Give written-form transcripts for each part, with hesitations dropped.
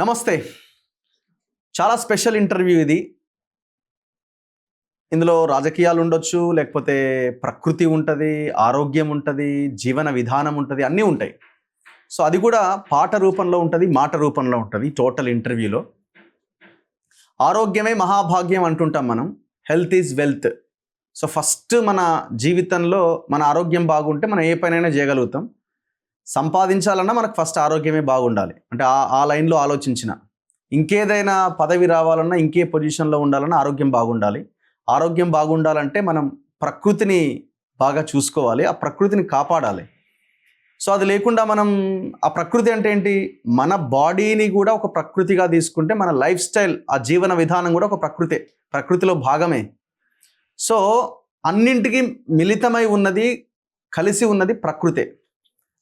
నమస్తే. చాలా special interview ఇది. ఇందులో రాజకీయాలు ఉండొచ్చు, లేకపోతే ప్రకృతి ఉంటుంది, ఆరోగ్యం ఉంటుంది, జీవన విధానం ఉంటుంది, అన్నీ ఉంటాయి. సో అది కూడా పాట రూపంలో ఉంటుంది, మాట రూపంలో ఉంటుంది. టోటల్ ఇంటర్వ్యూలో ఆరోగ్యమే మహాభాగ్యం అంటుంటాం మనం. Health is wealth. So first మన జీవితంలో మన ఆరోగ్యం బాగుంటే మనం ఏ పనైనా చేయగలుగుతాం. సంపాదించాలన్నా మనకు ఫస్ట్ ఆరోగ్యమే బాగుండాలి. అంటే ఆ లైన్లో ఆలోచించిన ఇంకేదైనా పదవి రావాలన్నా, ఇంకే పొజిషన్లో ఉండాలన్నా ఆరోగ్యం బాగుండాలి. ఆరోగ్యం బాగుండాలంటే మనం ప్రకృతిని బాగా చూసుకోవాలి, ఆ ప్రకృతిని కాపాడాలి. సో అది లేకుండా మనం ఆ ప్రకృతి అంటే ఏంటి, మన బాడీని కూడా ఒక ప్రకృతిగా తీసుకుంటే మన లైఫ్ స్టైల్, ఆ జీవన విధానం కూడా ఒక ప్రకృతిలో భాగమే. సో అన్నింటికి మిళితమై ఉన్నది, కలిసి ఉన్నది ప్రకృతే.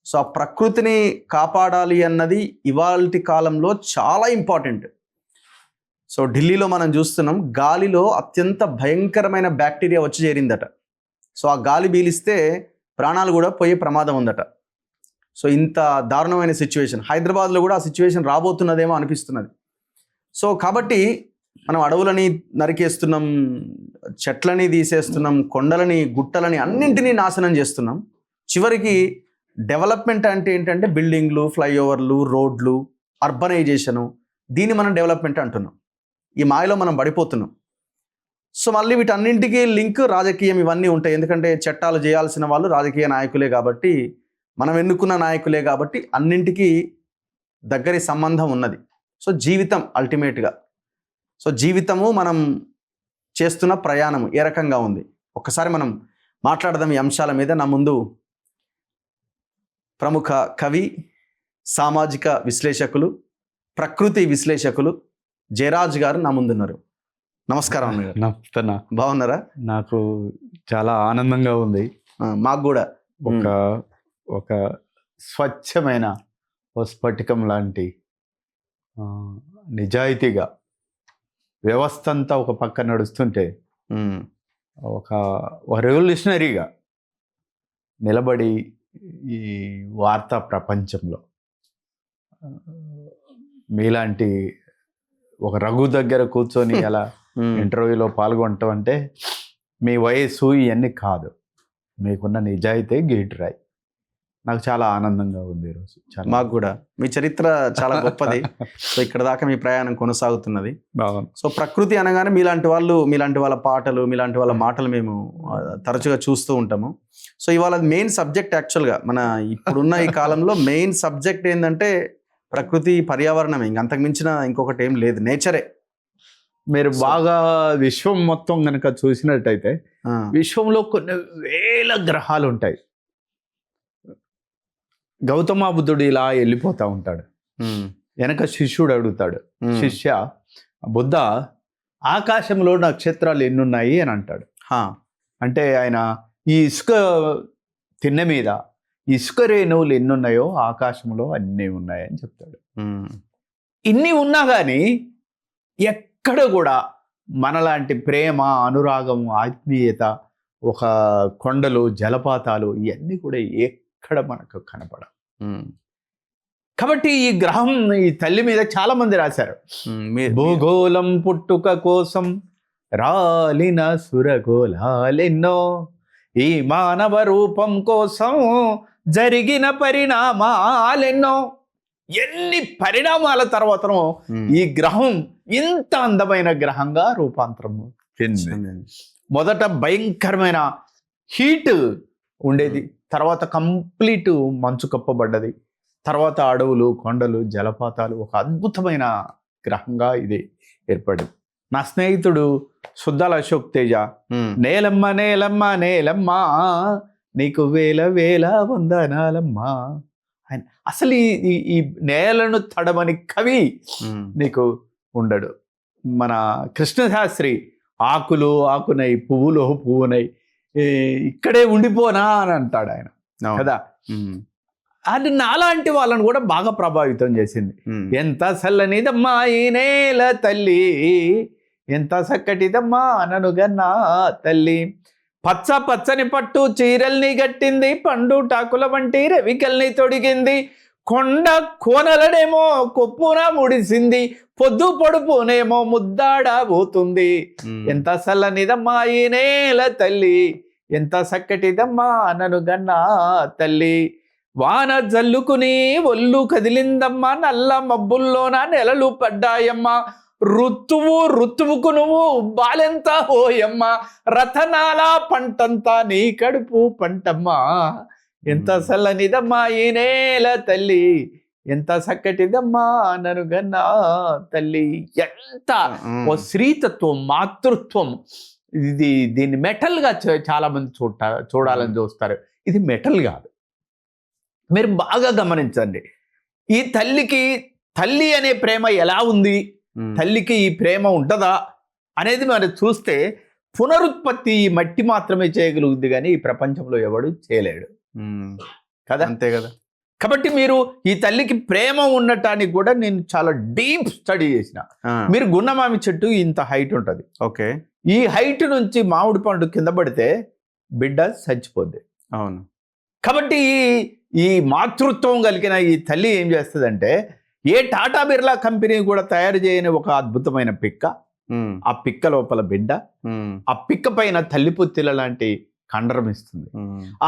సో ఆ ప్రకృతిని కాపాడాలి అన్నది ఇవాల్టి కాలంలో చాలా ఇంపార్టెంట్. సో ఢిల్లీలో మనం చూస్తున్నాం, గాలిలో అత్యంత భయంకరమైన బ్యాక్టీరియా వచ్చి చేరిందట. సో ఆ గాలి పీలిస్తే ప్రాణాలు కూడా పోయే ప్రమాదం ఉందట. సో ఇంత దారుణమైన సిచ్యువేషన్ హైదరాబాద్లో కూడా ఆ సిచ్యువేషన్ రాబోతున్నదేమో అనిపిస్తున్నది. సో కాబట్టి మనం అడవులని నరికేస్తున్నాం, చెట్లని తీసేస్తున్నాం, కొండలని, గుట్టలని అన్నింటినీ నాశనం చేస్తున్నాం. చివరికి డెవలప్మెంట్ అంటే ఏంటంటే బిల్డింగ్లు, ఫ్లైఓవర్లు, రోడ్లు, అర్బనైజేషను, దీన్ని మనం డెవలప్మెంట్ అంటున్నాం. ఈ మాయలో మనం పడిపోతున్నాం. సో మళ్ళీ వీటన్నింటికీ లింక్ రాజకీయం, ఇవన్నీ ఉంటాయి. ఎందుకంటే చట్టాలు చేయాల్సిన వాళ్ళు రాజకీయ నాయకులే కాబట్టి, మనం ఎన్నుకున్న నాయకులే కాబట్టి అన్నింటికీ దగ్గరి సంబంధం ఉన్నది. సో జీవితం అల్టిమేట్గా, సో జీవితము మనం చేస్తున్న ప్రయాణం ఏ రకంగా ఉంది ఒక్కసారి మనం మాట్లాడదాం ఈ అంశాల మీద. నా ముందు ప్రముఖ కవి, సామాజిక విశ్లేషకులు, ప్రకృతి విశ్లేషకులు జయరాజ్ గారు నా ముందున్నారు. నమస్కారం అన్నగారు. నమస్తే. బాగున్నారా? నాకు చాలా ఆనందంగా ఉంది. మాకు కూడా ఒక స్వచ్ఛమైన ఓ స్ఫటికం లాంటి నిజాయితీగా వ్యవస్థ అంతా ఒక పక్క నడుస్తుంటే ఒక రెవల్యూషనరీగా నిలబడి ఈ వార్తా ప్రపంచంలో మీలాంటి ఒక రఘు దగ్గర కూర్చొని అలా ఇంటర్వ్యూలో పాల్గొనటం అంటే మీ వయస్సు ఇవన్నీ కాదు, మీకున్న నిజాయితీ గీటురాయి. నాకు చాలా ఆనందంగా ఉంది ఈరోజు. మాకు కూడా. మీ చరిత్ర చాలా గొప్పది. సో ఇక్కడ దాకా మీ ప్రయాణం కొనసాగుతున్నది. సో ప్రకృతి అనగానే మీలాంటి వాళ్ళ పాటలు, మీలాంటి వాళ్ళ మాటలు మేము తరచుగా చూస్తూ ఉంటాము. సో ఇవాళ మెయిన్ సబ్జెక్ట్, యాక్చువల్గా మన ఇప్పుడున్న ఈ కాలంలో మెయిన్ సబ్జెక్ట్ ఏంటంటే ప్రకృతి, పర్యావరణం. అంతకు మించిన ఇంకొకటి ఏం లేదు, నేచరే. మీరు బాగా విశ్వం మొత్తం కనుక చూసినట్టయితే విశ్వంలో కొన్ని వేల గ్రహాలు ఉంటాయి. గౌతమ బుద్ధుడు ఇలా వెళ్ళిపోతూ ఉంటాడు, వెనక శిష్యుడు అడుగుతాడు, శిష్య బుద్ధ ఆకాశంలో నక్షత్రాలు ఎన్నున్నాయి అని అంటాడు. అంటే ఆయన ఈ ఇసుక తిన్నె మీద ఇసుక రేణువులు ఎన్నున్నాయో ఆకాశంలో అన్నీ ఉన్నాయని చెప్తాడు. ఇన్ని ఉన్నా కానీ ఎక్కడ కూడా మనలాంటి ప్రేమ, అనురాగం, ఆత్మీయత, ఒక కొండలు, జలపాతాలు, ఇవన్నీ కూడా ఎక్కడ మనకు కనపడ. కాబట్టి ఈ గ్రహం, ఈ తల్లి మీద చాలా మంది రాశారు. భూగోళం పుట్టుక కోసం రాలిన సురగోళాలెన్నో, ఈ మానవ రూపం కోసం జరిగిన పరిణామాలెన్నో. ఎన్ని పరిణామాల తర్వాతనో ఈ గ్రహం ఇంత అందమైన గ్రహంగా రూపాంతరం చెందింది. మొదట భయంకరమైన హీట్ ఉండేది, తర్వాత కంప్లీట్ మంచు కప్పబడ్డది, తర్వాత అడవులు, కొండలు, జలపాతాలు, ఒక అద్భుతమైన గ్రహంగా ఇది ఏర్పడింది. నా స్నేహితుడు సుద్దాల అశోక్ తేజ, నేలమ్మ నేలమ్మ నేలమ్మ నీకు వేల వేల వందనాలమ్మా, ఆయన అసలు ఈ నేలను తడమని కవి నీకు ఉండడు. మన కృష్ణశాస్త్రి ఆకులు ఆకునై, పువ్వులు పువ్వునై, ఇక్కడే ఉండిపోనా అని అంటాడు ఆయన కదా. అది నాలాంటి వాళ్ళని కూడా బాగా ప్రభావితం చేసింది. ఎంత చల్లనిదమ్మా ఈ నేల తల్లి, ఎంత చక్కటిదమ్మా ననుగన్నా తల్లి, పచ్చ పచ్చని పట్టు చీరల్ని గట్టింది, పండు టాకుల వంటి రవికల్ని తొడిగింది, కొండ కోనలనేమో కొప్పున ముడిసింది, పొద్దు పొడుపునేమో ముద్దాడబోతుంది. ఎంత చల్లనిదమ్మా ఈ నేల తల్లి, ఎంత చక్కటిదమ్మా నన్ను గన్నా తల్లి. వాన జల్లుకుని ఒళ్ళు కదిలిందమ్మా, నల్ల మబ్బుల్లోన నెలలు పడ్డాయమ్మా. ఋతువుకు నువ్వు బాలెంత హోయమ్మా, రతనాల పంటంతా నీ కడుపు పంటమ్మా. ఎంత చల్లనిదమ్మా ఈ నేల తల్లి, ఎంత చక్కటిదమ్మా నన్ను గన్నా తల్లి. ఎంత ఓ స్త్రీతత్వం, మాతృత్వం. దీన్ని మెటల్గా చాలా మంది చూడాలని చూస్తారు. ఇది మెటల్ కాదు. మీరు బాగా గమనించండి. ఈ తల్లికి, తల్లి అనే ప్రేమ ఎలా ఉంది, తల్లికి ఈ ప్రేమ ఉంటుందా అనేది మనం చూస్తే, పునరుత్పత్తి ఈ మట్టి మాత్రమే చేయగలుగుద్ది, కానీ ఈ ప్రపంచంలో ఎవడు చేయలేడు కదా. అంతే కదా. కాబట్టి మీరు ఈ తల్లికి ప్రేమ ఉండటానికి కూడా నేను చాలా డీప్ స్టడీ చేసిన. మీరు గున్నమామి చెట్టు ఇంత హైట్ ఉంటుంది. ఓకే. ఈ హైట్ నుంచి మామిడి పండు కింద పడితే బిడ్డ చచ్చిపోద్ది. అవును. కాబట్టి ఈ మాతృత్వం కలిగిన ఈ తల్లి ఏం చేస్తుందంటే, ఏ టాటా బిర్లా కంపెనీ కూడా తయారు చేయని ఒక అద్భుతమైన పిక్క, ఆ పిక్క లోపల బిడ్డ, ఆ పిక్క పైన తల్లిపుత్తిల లాంటి కండరం ఇస్తుంది.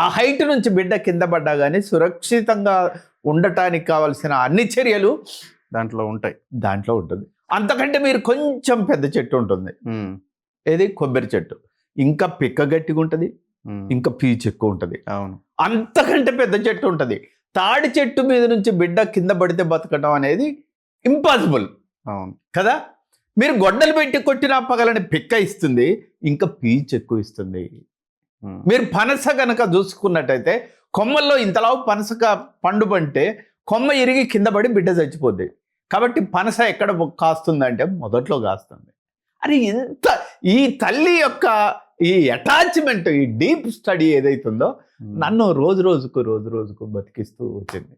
ఆ హైట్ నుంచి బిడ్డ కింద పడ్డా కానీ సురక్షితంగా ఉండటానికి కావలసిన అన్ని చర్యలు దాంట్లో ఉంటుంది. అంతకంటే మీరు కొంచెం పెద్ద చెట్టు ఉంటుంది, ఏది కొబ్బరి చెట్టు, ఇంకా పిక్క గట్టిగా ఉంటుంది, ఇంకా పీచు ఎక్కువ ఉంటుంది. అవును. అంతకంటే పెద్ద చెట్టు ఉంటుంది. తాడి చెట్టు మీద నుంచి బిడ్డ కింద పడితే బతకడం అనేది ఇంపాసిబుల్. అవును కదా. మీరు గొడ్డలు పెట్టి కొట్టినా పగలని పిక్క ఇస్తుంది, ఇంకా పీచు ఎక్కువ ఇస్తుంది. మీరు పనస కనుక చూసుకున్నట్టయితే, కొమ్మల్లో ఇంతలావు పనసక పండు పంటే కొమ్మ ఇరిగి కింద పడి బిడ్డ చచ్చిపోద్ది. కాబట్టి పనస ఎక్కడ కాస్తుందంటే మొదట్లో కాస్తుంది. అని ఇంత ఈ తల్లి యొక్క ఈ అటాచ్మెంట్, ఈ డీప్ స్టడీ ఏదైతుందో నన్ను రోజు రోజుకు బతికిస్తూ వచ్చింది.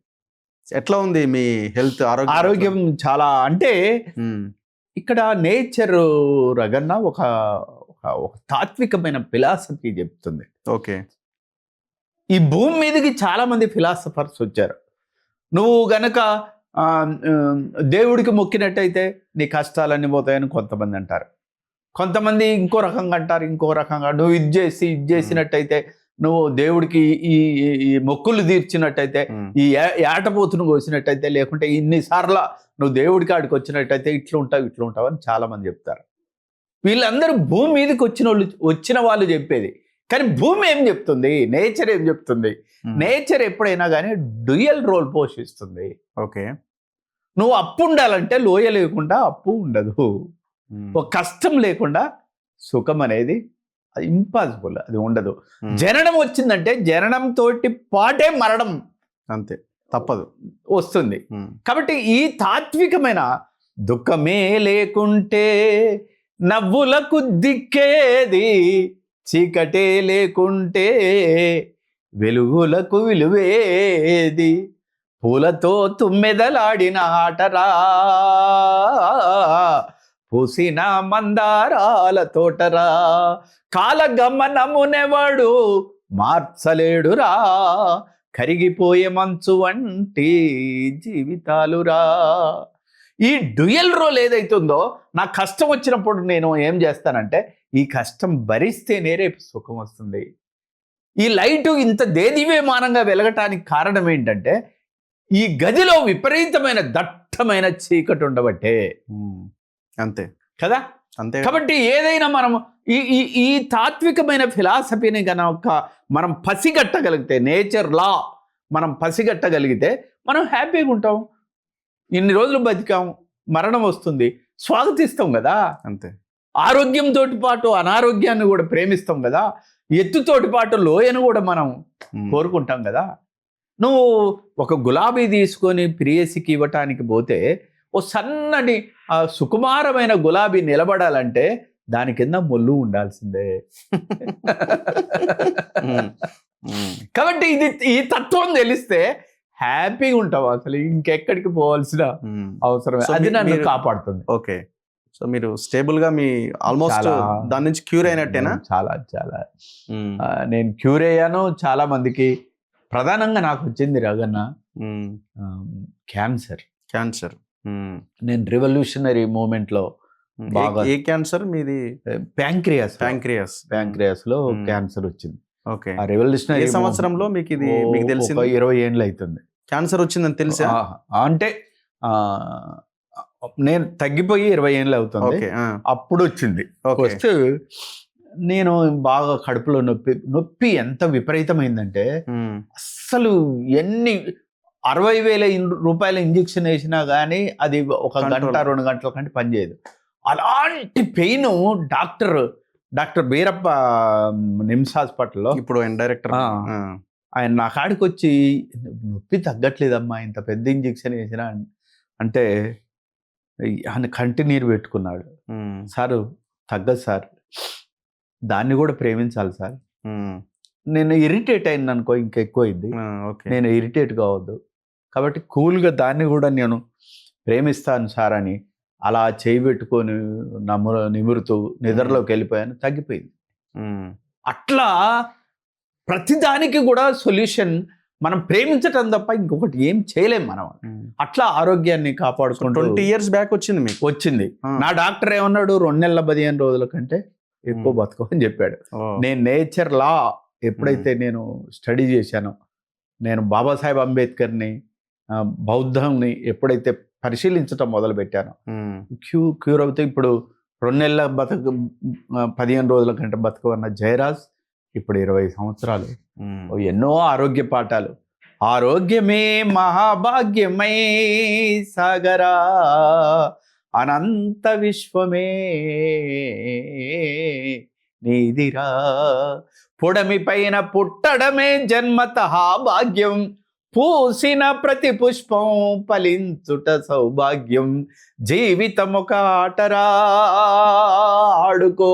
ఎట్లా ఉంది మీ హెల్త్, ఆరోగ్యం? చాలా అంటే ఇక్కడ నేచర్ రగన్న ఒక తాత్వికమైన ఫిలాసఫీ చెప్తుంది. ఓకే. ఈ భూమి మీదకి చాలా మంది ఫిలాసఫర్స్ వచ్చారు. నువ్వు గనక దేవుడికి మొక్కినట్టయితే నీ కష్టాలన్నీ పోతాయని కొంతమంది అంటారు. కొంతమంది ఇంకో రకంగా అంటారు, ఇంకో రకంగా. నువ్వు ఇది చేసినట్టయితే, నువ్వు దేవుడికి ఈ మొక్కులు తీర్చినట్టయితే, ఈ ఏటపోతును కోసినట్టయితే, లేకుంటే ఇన్నిసార్లు నువ్వు దేవుడికి ఆడికి వచ్చినట్టయితే ఇట్లా ఉంటావు అని చాలా మంది చెప్తారు. వీళ్ళందరూ భూమి మీదకి వచ్చిన వాళ్ళు చెప్పేది. కానీ భూమి ఏం చెప్తుంది, నేచర్ ఏం చెప్తుంది? నేచర్ ఎప్పుడైనా కానీ డ్యూయల్ రోల్ పోషిస్తుంది. ఓకే. నువ్వు అప్పు ఉండాలంటే లోయ లేకుండా అప్పు ఉండదు. ఒక కష్టం లేకుండా సుఖం అనేది ఇంపాసిబుల్, అది ఉండదు. జననం వచ్చిందంటే జననంతో పాటే మరణం, అంతే, తప్పదు, వస్తుంది. కాబట్టి ఈ తాత్వికమైన దుఃఖమే లేకుంటే నవ్వులకు దిక్కేది, చీకటే లేకుంటే వెలుగులకు విలువేది, పూలతో తుమ్మెదలాడిన ఆటరా, పూసిన మందారాల తోటరా, కాలగమనమునెవడు మార్చలేడురా, కరిగిపోయే మంచు వంటి జీవితాలురా. ఈ డ్యూయల్ రోల్ ఏదైతుందో, నా కష్టం వచ్చినప్పుడు నేను ఏం చేస్తానంటే, ఈ కష్టం భరిస్తేనే రేపు సుఖం వస్తుంది. ఈ లైటు ఇంత దేదీప్యమానంగా వెలగటానికి కారణం ఏంటంటే, ఈ గదిలో విపరీతమైన దట్టమైన చీకటి ఉండబట్టే. అంతే కదా. అంతే. కాబట్టి ఏదైనా మనం ఈ తాత్వికమైన ఫిలాసఫీని కనుక మనం పసిగట్టగలిగితే, నేచర్ లా మనం పసిగట్టగలిగితే మనం హ్యాపీగా ఉంటాం. ఇన్ని రోజులు బతికాం, మరణం వస్తుంది, స్వాగతిస్తాం కదా. అంతే. ఆరోగ్యంతో పాటు అనారోగ్యాన్ని కూడా ప్రేమిస్తాం కదా. ఎత్తుతోటి పాటు లోయను కూడా మనం కోరుకుంటాం కదా. నువ్వు ఒక గులాబీ తీసుకొని ప్రియసికి ఇవ్వటానికి పోతే, ఓ సన్నని సుకుమారమైన గులాబీ నిలబడాలంటే దాని కింద ముళ్ళు ఉండాల్సిందే. కాబట్టి ఈ తత్వం తెలిస్తే హ్యాపీగా ఉంటావు, అసలు ఇంకెక్కడికి పోవాల్సిన అవసరం, అది నన్ను కాపాడుతుంది. ఓకే. సో మీరు స్టేబుల్ గా మీ ఆల్మోస్ట్ దాని నుంచి క్యూర్ అయినట్టేనా? చాలా చాలా నేను క్యూర్ అయ్యాను. చాలా మందికి ప్రధానంగా నాకు వచ్చింది రగన్న క్యాన్సర్. క్యాన్సర్. నేను రివల్యూషనరీ మూమెంట్లో బాగా ఏ క్యాన్సర్ మీది? ప్యాంక్రియాస్ లో క్యాన్సర్ వచ్చింది. ఓకే. ఆ రెవల్యూషనరీ ఏ సంవత్సరంలో మీకు ఇది మీకు తెలిసింది? 20 ఏళ్ళు అవుతుంది. క్యాన్సర్ వచ్చిందని తెలుసా? అంటే నేను తగ్గిపోయి 20 ఏళ్ళు అవుతుంది. అప్పుడు వచ్చింది. వస్తే నేను బాగా కడుపులో నొప్పి ఎంత విపరీతమైందంటే అస్సలు 60,000 రూపాయల ఇంజెక్షన్ వేసినా కానీ అది 1 గంట 2 గంటల కంటే పనిచేయదు. అలాంటి పెయిన్ డాక్టర్ బీరప్ప నిమ్స్ హాస్పిటల్లో, ఇప్పుడు డైరెక్టర్, ఆయన నా కాడికి వచ్చి నొప్పి తగ్గట్లేదమ్మా, ఇంత పెద్ద ఇంజెక్షన్ వేసినా అంటే ఆయన కంటి నీరు పెట్టుకున్నాడు. సారు తగ్గదు సార్, దాన్ని కూడా ప్రేమించాలి సార్. నేను ఇరిటేట్ అయింది అనుకో, ఇంకా ఎక్కువ అయింది. నేను ఇరిటేట్ కావద్దు కాబట్టి కూల్గా దాన్ని కూడా నేను ప్రేమిస్తాను సార్ అని అలా చేయి పెట్టుకొని నిమురుతూ నిద్రలోకి వెళ్ళిపోయాను. తగ్గిపోయింది. అట్లా ప్రతిదానికి కూడా సొల్యూషన్ మనం ప్రేమించటం తప్ప ఇంకొకటి ఏం చేయలేం మనం. అట్లా ఆరోగ్యాన్ని కాపాడుకుంటూ 20 years బ్యాక్ వచ్చింది మీకు? వచ్చింది. నా డాక్టర్ ఏమన్నాడు, 2 నెలల 15 రోజుల కంటే ఎక్కువ బతుకోని చెప్పాడు. నేను నేచర్ లా ఎప్పుడైతే నేను స్టడీ చేశానో, నేను బాబాసాహెబ్ అంబేద్కర్ని, బౌద్ధంని ఎప్పుడైతే పరిశీలించటం మొదలు పెట్టాను, క్యూర్ అవుతే ఇప్పుడు 2 నెలల 15 రోజుల కంటే బతుకవన్న జయరాజ్ ఇప్పుడు 20 సంవత్సరాలు. ఎన్నో ఆరోగ్య పాఠాలు. ఆరోగ్యమే మహాభాగ్యమై సాగరా, అనంత విశ్వమే నీదిరా, పొడమి పైన పుట్టడమే జన్మతః భాగ్యం, పూసిన ప్రతి పుష్పం ఫలించుట సౌభాగ్యం, జీవితం ఒక ఆటరా ఆడుకో,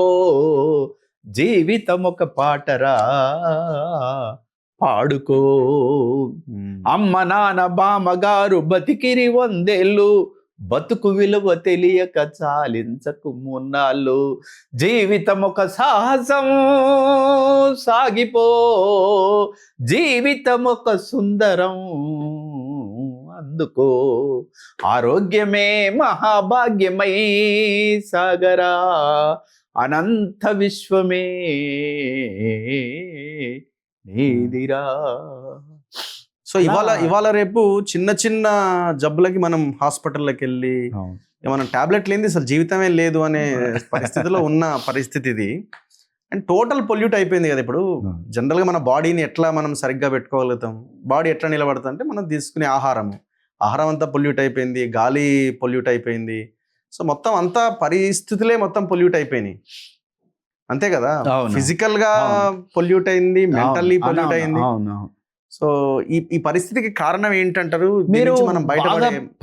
జీవితం ఒక పాటరా పాడుకో. అమ్మ నాన్న బామ్మగారు బతికిరి 100 ఏళ్ళు, బతుకు విలువ తెలియక చాలించకు మున్నాళ్ళు, జీవితం ఒక సాహసం సాగిపో, జీవితం ఒక సుందరం అందుకో, ఆరోగ్యమే మహాభాగ్యమై సాగరా, అనంత విశ్వమే నీదిరా. సో ఇవాళ రేపు చిన్న చిన్న జబ్బులకి మనం హాస్పిటల్లోకి వెళ్ళి ఏమన్నా టాబ్లెట్ లేనిది అసలు జీవితమే లేదు అనే పరిస్థితిలో ఉన్న పరిస్థితి ఇది. అండ్ టోటల్ పొల్యూట్ అయిపోయింది కదా. ఇప్పుడు జనరల్గా మన బాడీని ఎట్లా మనం సరిగ్గా పెట్టుకోగలుగుతాం, బాడీ ఎట్లా నిలబడుతుంది అంటే మనం తీసుకునే ఆహారం అంతా పొల్యూట్ అయిపోయింది, గాలి పొల్యూట్ అయిపోయింది. సో మొత్తం అంతా పరిస్థితులే మొత్తం పొల్యూట్ అయిపోయినాయి, అంతే కదా. ఫిజికల్ గా పొల్యూట్ అయింది, మెంటల్లీ పొల్యూట్ అయింది. సో ఈ పరిస్థితికి కారణం ఏంటంటారు? మీరు మనం బయట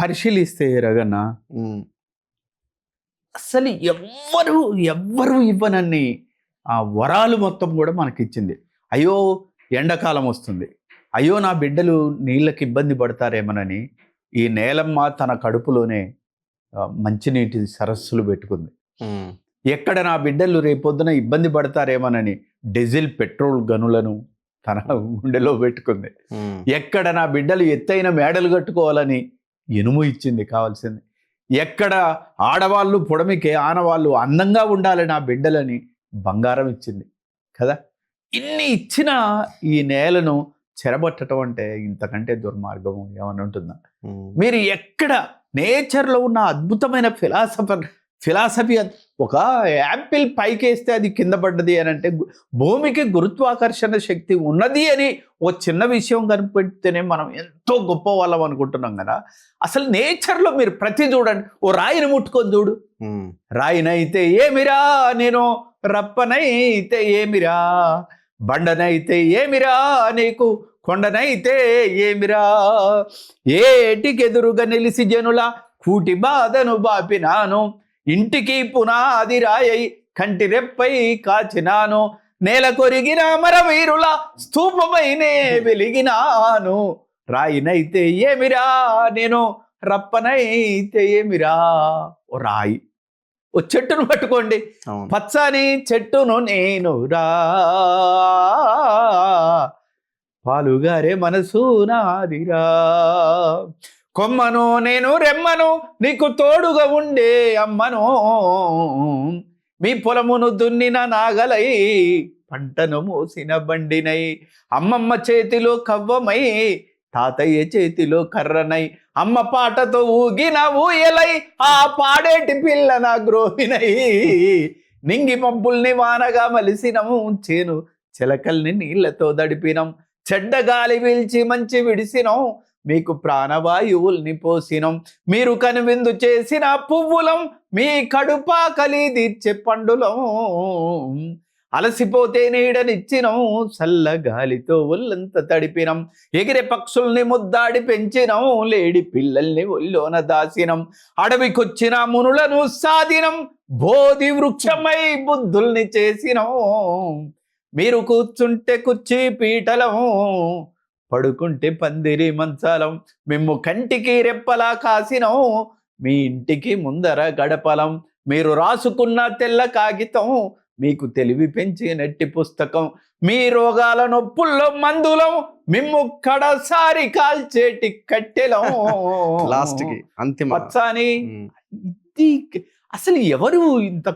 పరిశీలిస్తే రగన్న, అసలు ఎవ్వరు ఇవ్వనన్ని ఆ వరాలు మొత్తం కూడా మనకి ఇచ్చింది. అయ్యో ఎండాకాలం వస్తుంది, అయ్యో నా బిడ్డలు నీళ్ళకి ఇబ్బంది పడతారేమోనని ఈ నేలమ్మ తన కడుపులోనే మంచినీటి సరస్సులు పెట్టుకుంది. ఎక్కడ నా బిడ్డలు రేపొద్దున ఇబ్బంది పడతారేమోనని డీజిల్ పెట్రోల్ గనులను తన గుండెలో పెట్టుకుంది. ఎక్కడ నా బిడ్డలు ఎత్తైన మేడలు కట్టుకోవాలని ఇనుము ఇచ్చింది కావాల్సింది. ఎక్కడ ఆడవాళ్ళు పొడమికే ఆనవాళ్ళు అందంగా ఉండాలి నా బిడ్డలని బంగారం ఇచ్చింది కదా. ఇన్ని ఇచ్చిన ఈ నేలను చెరబట్టడం అంటే ఇంతకంటే దుర్మార్గం ఏమని ఉంటుందా? మీరు ఎక్కడ నేచర్లో ఉన్న అద్భుతమైన ఫిలాసఫీ, ఒక యాపిల్ పైకేస్తే అది కింద పడ్డది అని అంటే భూమికి గురుత్వాకర్షణ శక్తి ఉన్నది అని ఒక చిన్న విషయం కనిపెడితేనే మనం ఎంతో గొప్ప వాళ్ళం అనుకుంటున్నాం కదా. అసలు నేచర్లో మీరు ప్రతి చూడండి, ఓ రాయిని ముట్టుకొని చూడు, రాయినైతే ఏమిరా నేను, రప్పనైతే ఏమిరా, బండనైతే ఏమిరా నీకు, కొండనైతే ఏమిరా, ఏటికెదురుగా నిలిసి జనుల కూటి బాధను బాపినాను, ఇంటికి పునాది రాయై కంటి రెప్పై కాచినాను, నేల కొరిగిన మరవీరుల స్తూపమైనే వెలిగినాను, రాయినైతే ఏమిరా నేను, రప్పనైతే ఏమిరా. ఓ రాయి, ఓ చెట్టును పట్టుకోండి, పచ్చని చెట్టును నేను రా, పాలుగారే మనసు నాదిరా. కొమ్మను నేను రెమ్మను నీకు తోడుగా ఉండే అమ్మను, మీ పొలమును దున్నిన నాగలై పంటను మోసిన బండినై, అమ్మమ్మ చేతిలో కవ్వమై తాతయ్య చేతిలో కర్రనై, అమ్మ పాటతో ఊగిన ఊయలై ఆ పాడేటి పిల్ల నా గ్రోహినై, నింగి మబ్బుల్ని వానగా మలిసినము చేను చిలకల్ని నీళ్లతో దడిపినం, చెడ్డ గాలి పీల్చి మంచి విడిసినం మీకు ప్రాణవాయువుల్ని పోసినం, మీరు కనువిందు చేసిన పువ్వులం మీ కడుపాకలి తీర్చే పండులం, అలసిపోతే నీడనిచ్చినం చల్ల గాలితో ఒళ్ళంత తడిపినం, ఎగిరే పక్షుల్ని ముద్దాడి పెంచినం లేడి పిల్లల్ని ఒళ్ళోన దాసినం, అడవికొచ్చిన మునులను సాధినం బోధి వృక్షమై బుద్ధుల్ని చేసినం, మీరు కూర్చుంటే కుర్చీ పీటలం పడుకుంటే పందిరి మంచాలం, మేము కంటికి రెప్పలా కాసినం మీ ఇంటికి ముందర గడపలం, మీరు రాసుకున్న తెల్ల కాగితం మీకు తెలివి పెంచి నెట్టి పుస్తకం, మీ రోగాల నొప్పుల్లో మందులం మిమ్ము కడసారి కాల్చేటి కట్టెలం లాస్ట్ కి అంతిమ పచ్చాని. ఇది అసలు ఎవరు ఇంత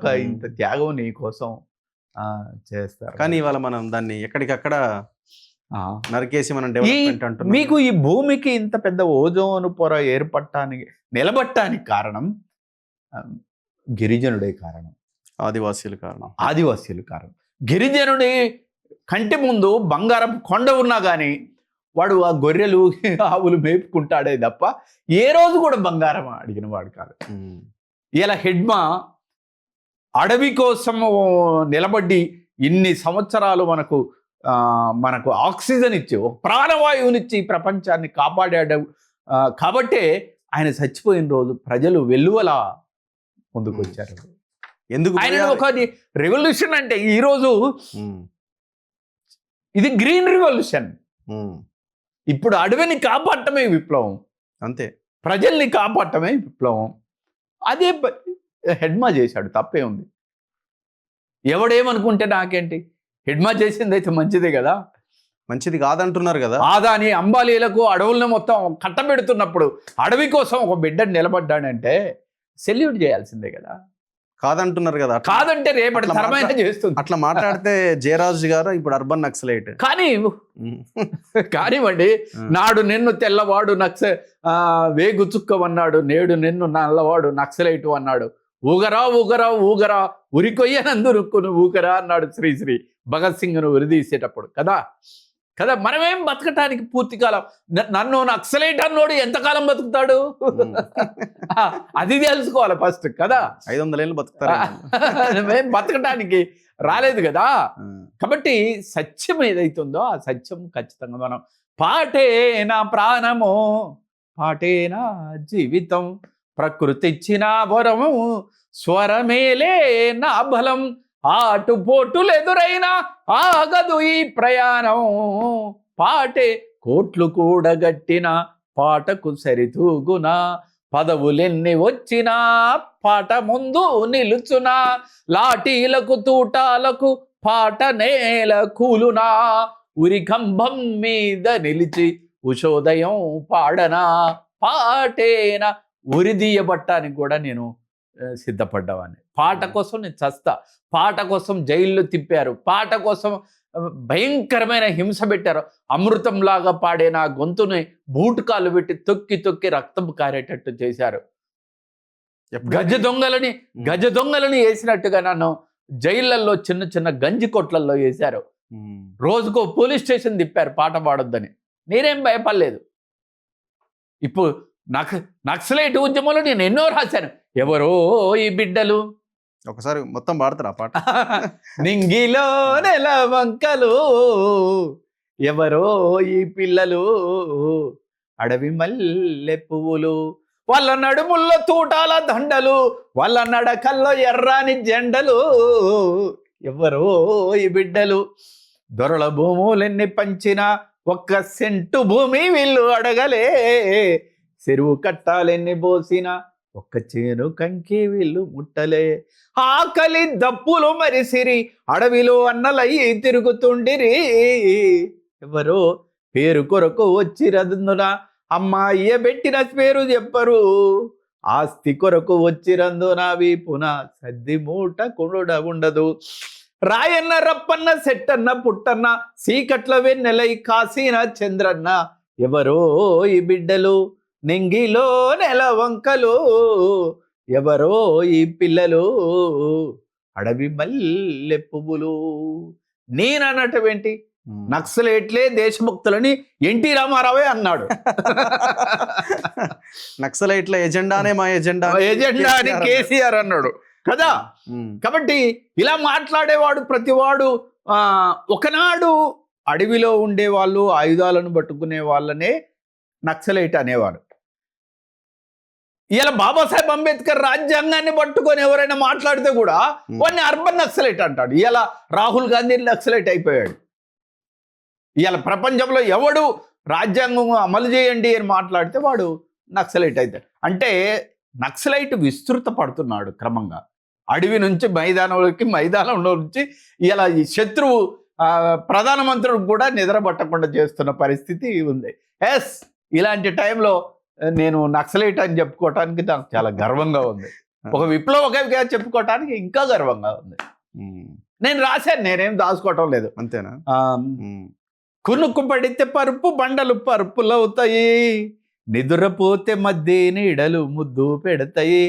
త్యాగం నీ కోసం చేస్తారు? కానీ ఇవాళ మనం దాన్ని ఎక్కడికక్కడ నరికేసి మనం డెవలప్మెంట్ అంటున్నాం. మీకు ఈ భూమికి ఇంత పెద్ద ఓజోను పొర ఏర్పడటానికి నిలబట్టడానికి కారణం గిరిజనుడే కారణం, ఆదివాసీలు కారణం. ఆదివాసీలు కారణం. గిరిజనుడి కంటి ముందు బంగారం కొండ ఉన్నా కానీ వాడు ఆ గొర్రెలు ఆవులు మేపుకుంటాడే తప్ప ఏ రోజు కూడా బంగారం అడిగిన వాడు కాదు. ఇలా హెడ్మా అడవి కోసం నిలబడి ఇన్ని సంవత్సరాలు మనకు ఆక్సిజన్ ఇచ్చి ఒక ప్రాణవాయువునిచ్చి ప్రపంచాన్ని కాపాడాడు. కాబట్టే ఆయన చచ్చిపోయిన రోజు ప్రజలు వెల్లువలా ముందుకు వచ్చారు. ఎందుకు ఆయన ఒక రెవల్యూషన్ అంటే ఈరోజు ఇది గ్రీన్ రెవల్యూషన్. ఇప్పుడు అడవిని కాపాడటమే విప్లవం, అంతే. ప్రజల్ని కాపాడటమే విప్లవం. అదే హెడ్మా చేశాడు, తప్పే ఉంది. ఎవడేమనుకుంటే నాకేంటి, హెడ్మా చేసింది అయితే మంచిదే కదా. మంచిది కాదంటున్నారు కదా. ఆదాని అంబాలీలకు అడవులను మొత్తం కట్టబెడుతున్నప్పుడు అడవి కోసం ఒక బిడ్డను నిలబడ్డాడంటే సెల్యూట్ చేయాల్సిందే కదా. కాదంటున్నారు కదా. కాదంటే రేపటి తరమైన చేస్తుంది. అట్లా మాట్లాడితే జయరాజు గారు ఇప్పుడు అర్బన్ నక్సలైట్. కానివ్వండి, నాడు నిన్ను తెల్లవాడు వేగు చుక్కవన్నాడు, నేడు నిన్ను నల్లవాడు నక్సలైటు అన్నాడు. ఊగరా ఊగరా ఊగరా ఉరికొయ్యనందురుక్కును ఊగరా అన్నాడు శ్రీశ్రీ భగత్ సింగ్ను ఉరిదీసేటప్పుడు కదా. మనమేం బతకటానికి పూర్తి కాలం, నన్ను నక్సలైట్ అన్నోడు ఎంతకాలం బతుకుతాడు అది తెలుసుకోవాలి ఫస్ట్ కదా. 500 ఏళ్ళు బతుకుతారు. మేము బతకటానికి రాలేదు కదా. కాబట్టి సత్యం ఏదైతుందో ఆ సత్యం ఖచ్చితంగా మనం పాటే నా ప్రాణము, పాటే నా జీవితం, ప్రకృతి ఇచ్చిన వరము, స్వరమేలే నా బలం, ఆటుపోటులు ఎదురైనా ఆగదు ఈ ప్రయాణం, పాటే కోట్లు కూడగట్టిన పాటకు సరితూగునా, పదవులెన్ని వచ్చినా పాట ముందు నిలుచునా, లాఠీలకు తూటాలకు పాట నేల కూలునా, ఉరికంభం మీద నిలిచి ఉషోదయం పాడనా, పాటేనా. ఉరిదీయబట్టానికి కూడా నేను సిద్ధపడ్డావాన్ని. పాట కోసం నేను చస్తా. పాట కోసం జైల్లో తిప్పారు, పాట కోసం భయంకరమైన హింస పెట్టారు. అమృతంలాగా పాడే నా గొంతుని బూటుకాలు పెట్టి తొక్కి తొక్కి రక్తం కారేటట్టు చేశారు. గజ దొంగలని వేసినట్టుగా నన్ను జైళ్ళల్లో చిన్న చిన్న గంజి కొట్లల్లో వేశారు. రోజుకో పోలీస్ స్టేషన్ తిప్పారు పాట పాడొద్దని. నేనేం భయపడలేదు. ఇప్పుడు నక్సలైట్ ఉద్యమంలో నేను ఎన్నో రాశాను. ఎవరో ఈ బిడ్డలు, ఒకసారి మొత్తం పాడతారు ఆ పాట. నింగిలో నెల వంకలు, ఎవరో ఈ పిల్లలు, అడవి మల్లె పువ్వులు, వాళ్ళ నడుముల్లో తూటాల దండలు, వాళ్ళ నడకల్లో ఎర్రాని జెండలు, ఎవరో ఈ బిడ్డలు, దొరల భూములెన్ని పంచినా ఒక్క సెంటు భూమి వీళ్ళు అడగలే, చెరువు కట్టాలెన్ని పోసినా ఒక్క చేను కంకి వీళ్ళు ముట్టలే, ఆకలి దప్పులు మరిసిరి అడవిలో అన్నలయ్యి తిరుగుతుండిరి, ఎవరో పేరు కొరకు వచ్చిరందున అమ్మాయి పెట్టిన పేరు చెప్పరు, ఆస్తి కొరకు వచ్చిరందున వీపున సద్ది మూట కొనుడ ఉండదు. రాయన్న రప్పన్న సెట్టన్న పుట్టన్న సీకట్ల వెన్నెలై కాసిన చంద్రన్న, ఎవరో ఈ బిడ్డలు నింగిలో నెల వంకలు, ఎవరో ఈ పిల్లలు అడవి మల్లె పువ్వులు. నేనన్నటువంటి నక్సలేట్లే దేశభక్తులని ఎన్టీ రామారావే అన్నాడు. నక్సలైట్ల ఎజెండానే మా ఎజెండా అని కేసీఆర్ అన్నాడు కదా. కాబట్టి ఇలా మాట్లాడేవాడు ప్రతివాడు ఒకనాడు అడవిలో ఉండేవాళ్ళు ఆయుధాలను పట్టుకునే వాళ్ళనే నక్సలైట్ అనేవాడు. ఇలా బాబాసాహెబ్ అంబేద్కర్ రాజ్యాంగాన్ని పట్టుకొని ఎవరైనా మాట్లాడితే కూడా వాడిని అర్బన్ నక్సలైట్ అంటాడు. ఇలా రాహుల్ గాంధీ నక్సలైట్ అయిపోయాడు. ఇవాళ ప్రపంచంలో ఎవడు రాజ్యాంగం అమలు చేయండి అని మాట్లాడితే వాడు నక్సలైట్ అవుతాడు. అంటే నక్సలైట్ విస్తృత పడుతున్నాడు క్రమంగా. అడవి నుంచి మైదానంలోకి, మైదానంలో నుంచి ఇలా ఈ శత్రువు ప్రధానమంత్రులు కూడా నిద్ర పట్టకుండా చేస్తున్న పరిస్థితి ఉంది. ఎస్, ఇలాంటి టైంలో నేను నక్సలైట్ అని చెప్పుకోవటానికి నాకు చాలా గర్వంగా ఉంది. ఒక విప్లవకవిగా చెప్పుకోవటానికి ఇంకా గర్వంగా ఉంది. నేను రాశాను, నేనేం దాచుకోవటం లేదు. అంతేనా? కునుకు పడితే పరుపు బండలు పరుపులవుతాయి, నిదురపోతే మధ్య నీడలు ముద్దు పెడతాయి,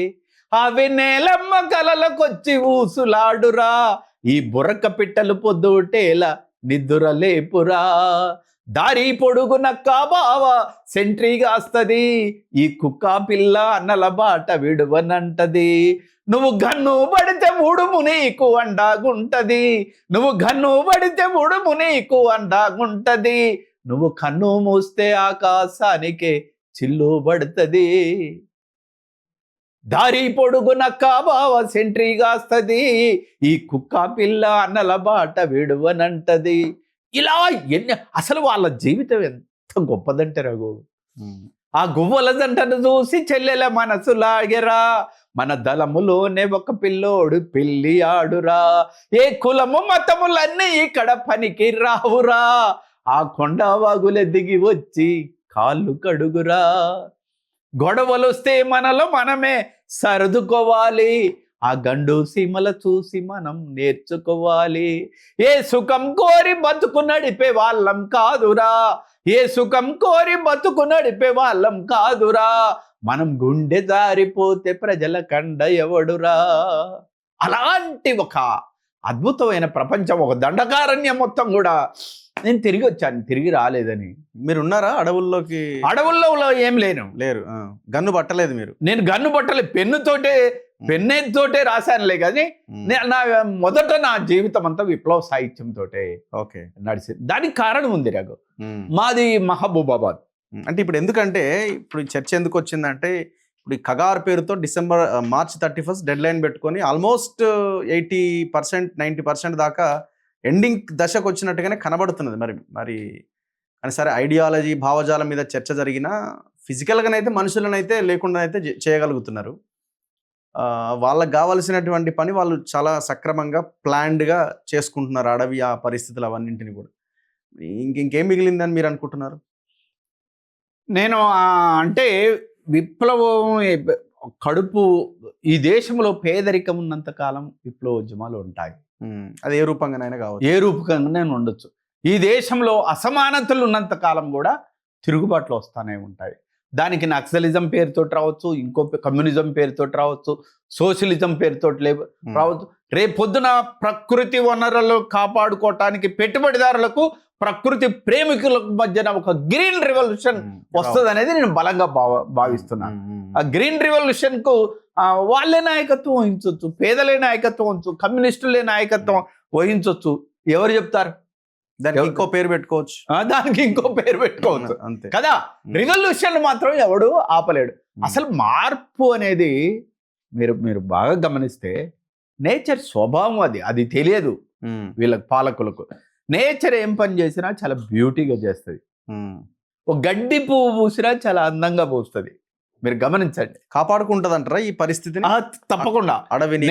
అవి నేలమ్మ కలలకొచ్చి ఊసులాడురా, ఈ బుర్రక పిట్టలు పొద్దుటేలా నిద్ర లేపురా, దారి పొడుగున బావ సెంట్రీగాస్తది, ఈ కుక్క పిల్ల అన్నల బాట విడువనంటది, నువ్వు గన్ను పడితే ఉడుము నీకు అండాగుంటది, నువ్వు గన్ను పడితే ఉడుము నీకు అండాగుంటది, నువ్వు కన్ను మూస్తే ఆకాశానికే చిల్లు పడుతుంది, దారి పొడుగున బావ సెంట్రీగాస్తది, ఈ కుక్క పిల్ల అన్నల బాట విడువనంటది. ఇలా అసలు వాళ్ళ జీవితం ఎంత గొప్పదంటే రఘు. ఆ గువ్వల జంటను చూసి చెల్లెల మనసు లాగెరా, మన దళములోనే ఒక పిల్లోడు పెళ్లి ఆడురా, ఏ కులము మతములన్నీ ఇక్కడ పనికి రావురా, ఆ కొండ వాగుల దిగి వచ్చి కాళ్ళు కడుగురా, గొడవలొస్తే మనలో మనమే సర్దుకోవాలి, ఆ గండు సీమల చూసి మనం నేర్చుకోవాలి, ఏ సుఖం కోరి బతుకు నడిపే వాళ్ళం కాదురా, ఏ సుఖం కోరి బతుకు నడిపే వాళ్ళం కాదురా, మనం గుండె జారిపోతే ప్రజల కండ ఎవడురా. అలాంటి ఒక అద్భుతమైన ప్రపంచం, ఒక దండకారణ్యం మొత్తం కూడా. నేను తిరిగి వచ్చాను, తిరిగి రాలేదని. మీరు ఉన్నారా అడవుల్లోకి? అడవుల్లో ఏం లేరు. గన్ను పట్టలేదు మీరు? నేను గన్ను పట్టలేదు, పెన్నుతోటే రాశానులే. కానీ మొదట నా జీవితం అంతా విప్లవ సాహిత్యంతో నడిచింది. దానికి కారణం ఉంది రఘు. మాది మహబూబాబాద్. అంటే ఇప్పుడు ఎందుకంటే ఇప్పుడు ఈ చర్చ ఎందుకు వచ్చిందంటే, ఇప్పుడు ఈ కగార్ పేరుతో మార్చ్ 31 డెడ్ లైన్ పెట్టుకొని ఆల్మోస్ట్ 80% 90% దాకా ఎండింగ్ దశకు వచ్చినట్టుగానే కనబడుతున్నది. మరి అని సరే, ఐడియాలజీ భావజాలం మీద చర్చ జరిగినా ఫిజికల్గానైతే మనుషులనైతే లేకుండానైతే చేయగలుగుతున్నారు. వాళ్ళకి కావాల్సినటువంటి పని వాళ్ళు చాలా సక్రమంగా ప్లాన్డ్గా చేసుకుంటున్నారు. అడవి ఆ పరిస్థితులు అవన్నింటిని కూడా. ఇంకేం మిగిలిందని మీరు అనుకుంటున్నారు? నేను అంటే విప్లవం కడుపు, ఈ దేశంలో పేదరికం ఉన్నంత కాలం విప్లవోద్యమాలు ఉంటాయి. అది ఏ రూపంగానైనా కావచ్చు, ఏ రూపకంగానైనా ఉండొచ్చు. ఈ దేశంలో అసమానతలు ఉన్నంత కాలం కూడా తిరుగుబాట్లు వస్తూనే ఉంటాయి. దానికి నక్సలిజం పేరుతో రావచ్చు, ఇంకో కమ్యూనిజం పేరుతో రావచ్చు, సోషలిజం పేరుతో రావచ్చు. రేపొద్దున ప్రకృతి వనరులు కాపాడుకోవటానికి పెట్టుబడిదారులకు ప్రకృతి ప్రేమికులకు మధ్యన ఒక గ్రీన్ రెవల్యూషన్ వస్తుంది అనేది నేను బలంగా భావిస్తున్నాను. ఆ గ్రీన్ రెవల్యూషన్ కు వాళ్ళే నాయకత్వం వహించవచ్చు, పేదలే నాయకత్వం వహించు, కమ్యూనిస్టులే నాయకత్వం వహించవచ్చు. ఎవరు చెప్తారు? దానికి ఇంకో పేరు పెట్టుకోవచ్చు, అంతే కదా. రెవల్యూషన్ మాత్రం ఎవడు ఆపలేడు. అసలు మార్పు అనేది మీరు బాగా గమనిస్తే నేచర్ స్వభావం అది తెలియదు వీళ్ళకి, పాలకులకు. నేచర్ ఏం పని చేసినా చాలా బ్యూటీగా చేస్తుంది. ఒక గడ్డి పువ్వు పూసినా చాలా అందంగా పూస్తుంది. మీరు గమనించండి. కాపాడుకుంటది అంటారా ఈ పరిస్థితిని? తప్పకుండా. అడవిని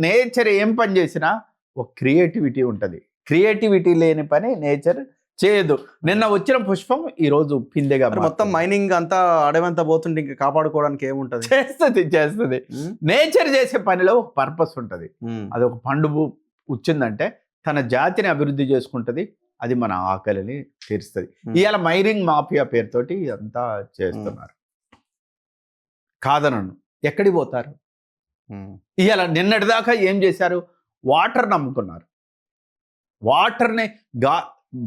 నేచర్ ఏం పని చేసినా ఒక క్రియేటివిటీ ఉంటుంది. క్రియేటివిటీ లేని పని నేచర్ చేయదు. నిన్న వచ్చిన పుష్పం ఈ రోజు పిందెగా మరి మొత్తం మైనింగ్ అంతా అడవంతా పోతుంటే ఇంకా కాపాడుకోవడానికి ఏముంటది? చేస్తుంది. నేచర్ చేసే పనిలో ఒక పర్పస్ ఉంటుంది. అది ఒక పండు వచ్చిందంటే తన జాతిని అభివృద్ధి చేసుకుంటది, అది మన ఆకలిని తీరుస్తుంది. ఇవాళ మైనింగ్ మాఫియా పేరుతోటి అంతా చేస్తున్నారు. కాదనను, ఎక్కడికి పోతారు? ఇవాళ నిన్నటిదాకా ఏం చేశారు? వాటర్ నమ్ముకున్నారు. వాటర్ని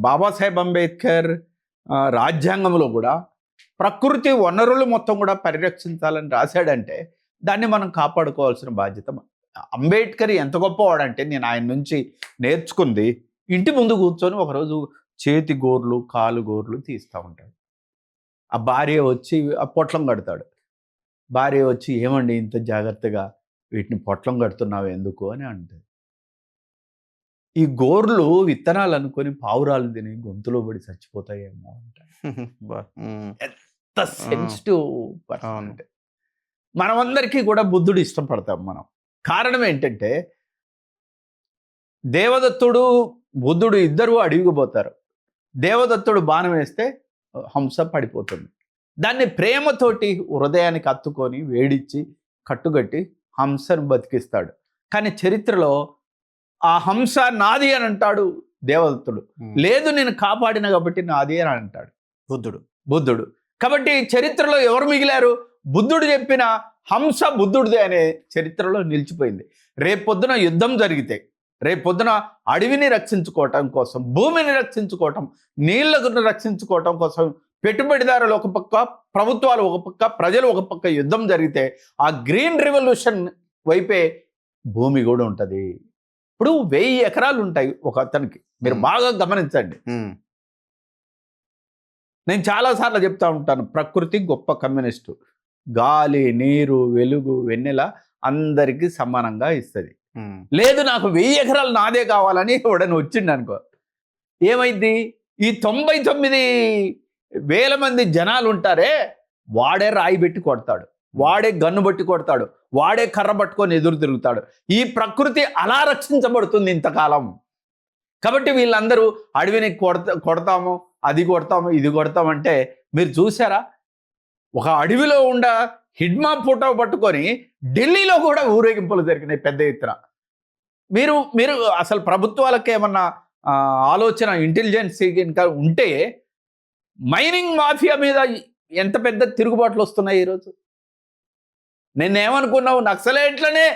బాబాసాహెబ్ అంబేద్కర్ రాజ్యాంగంలో కూడా ప్రకృతి వనరులు మొత్తం కూడా పరిరక్షించాలని రాశాడంటే దాన్ని మనం కాపాడుకోవాల్సిన బాధ్యత. అంబేద్కర్ ఎంత గొప్పవాడంటే నేను ఆయన నుంచి నేర్చుకుంది, ఇంటి ముందు కూర్చొని ఒకరోజు చేతి గోర్లు కాలు గోర్లు తీస్తూ ఉంటాడు. ఆ భార్య వచ్చి ఆ పొట్లం కడతాడు. భార్య వచ్చి ఏమండి ఇంత జాగ్రత్తగా వీటిని పొట్లం కడుతున్నావు ఎందుకు అని అంటుంది. ఈ గోర్లు విత్తనాలు అనుకొని పావురాలు తిని గొంతులో పడి చచ్చిపోతాయేమో అంటాడు. ఎంత సెన్సిటివ్ పర్సన్ అంటే. మనమందరికీ కూడా బుద్ధుడు ఇష్టపడతాం మనం. కారణం ఏంటంటే దేవదత్తుడు బుద్ధుడు ఇద్దరు అడవికి పోతారు. దేవదత్తుడు బాణం వేస్తే హంస పడిపోతుంది. దాన్ని ప్రేమతోటి హృదయానికి అత్తుకొని వేడిచ్చి కట్టుగట్టి హంసను బతికిస్తాడు. కానీ చరిత్రలో ఆ హంస నాది అని అంటాడు దేవదత్తుడు. లేదు నేను కాపాడిన కాబట్టి నాది అని అంటాడు బుద్ధుడు. కాబట్టి చరిత్రలో ఎవరు మిగిలారు? బుద్ధుడు చెప్పిన హంస బుద్ధుడిదే అనే చరిత్రలో నిలిచిపోయింది. రేపొద్దున యుద్ధం జరిగితే, రేపొద్దున అడవిని రక్షించుకోవటం కోసం, భూమిని రక్షించుకోవటం, నీళ్లను రక్షించుకోవటం కోసం పెట్టుబడిదారులు ఒక పక్క, ప్రభుత్వాలు ఒక పక్క, ప్రజలు ఒక పక్క యుద్ధం జరిగితే ఆ గ్రీన్ రెవల్యూషన్ వైపే భూమి కూడా ఉంటుంది. ఇప్పుడు 1000 ఎకరాలు ఉంటాయి ఒక అతనికి. మీరు బాగా గమనించండి. నేను చాలాసార్లు చెప్తా ఉంటాను, ప్రకృతి గొప్ప కమ్యూనిస్టు. గాలి, నీరు, వెలుగు, వెన్నెల అందరికీ సమానంగా ఇస్తుంది. లేదు నాకు 1000 ఎకరాలు నాదే కావాలని ఎవడని వచ్చిండు అనుకో, ఏమైంది? ఈ 99,000 మంది జనాలు ఉంటారే, వాడే రాయి పెట్టి కొడతాడు, వాడే గన్ను బట్టి కొడతాడు, వాడే కర్ర పట్టుకొని ఎదురు తిరుగుతాడు. ఈ ప్రకృతి అలా రక్షించబడుతుంది ఇంతకాలం. కాబట్టి వీళ్ళందరూ అడవిని కొడతాము, అది కొడతాము, ఇది కొడతామంటే మీరు చూసారా? ఒక అడవిలో ఉండ హిడ్మా ఫోటో పట్టుకొని ఢిల్లీలో కూడా ఊరేగింపులు జరిగినాయి పెద్ద ఎత్తున. మీరు అసలు ప్రభుత్వాలకు ఏమన్నా ఆలోచన, ఇంటెలిజెన్స్ ఇంకా ఉంటే మైనింగ్ మాఫియా మీద ఎంత పెద్ద తిరుగుబాట్లు వస్తున్నాయి ఈరోజు. నేనేమనుకున్నావు? నక్సలైట్లనే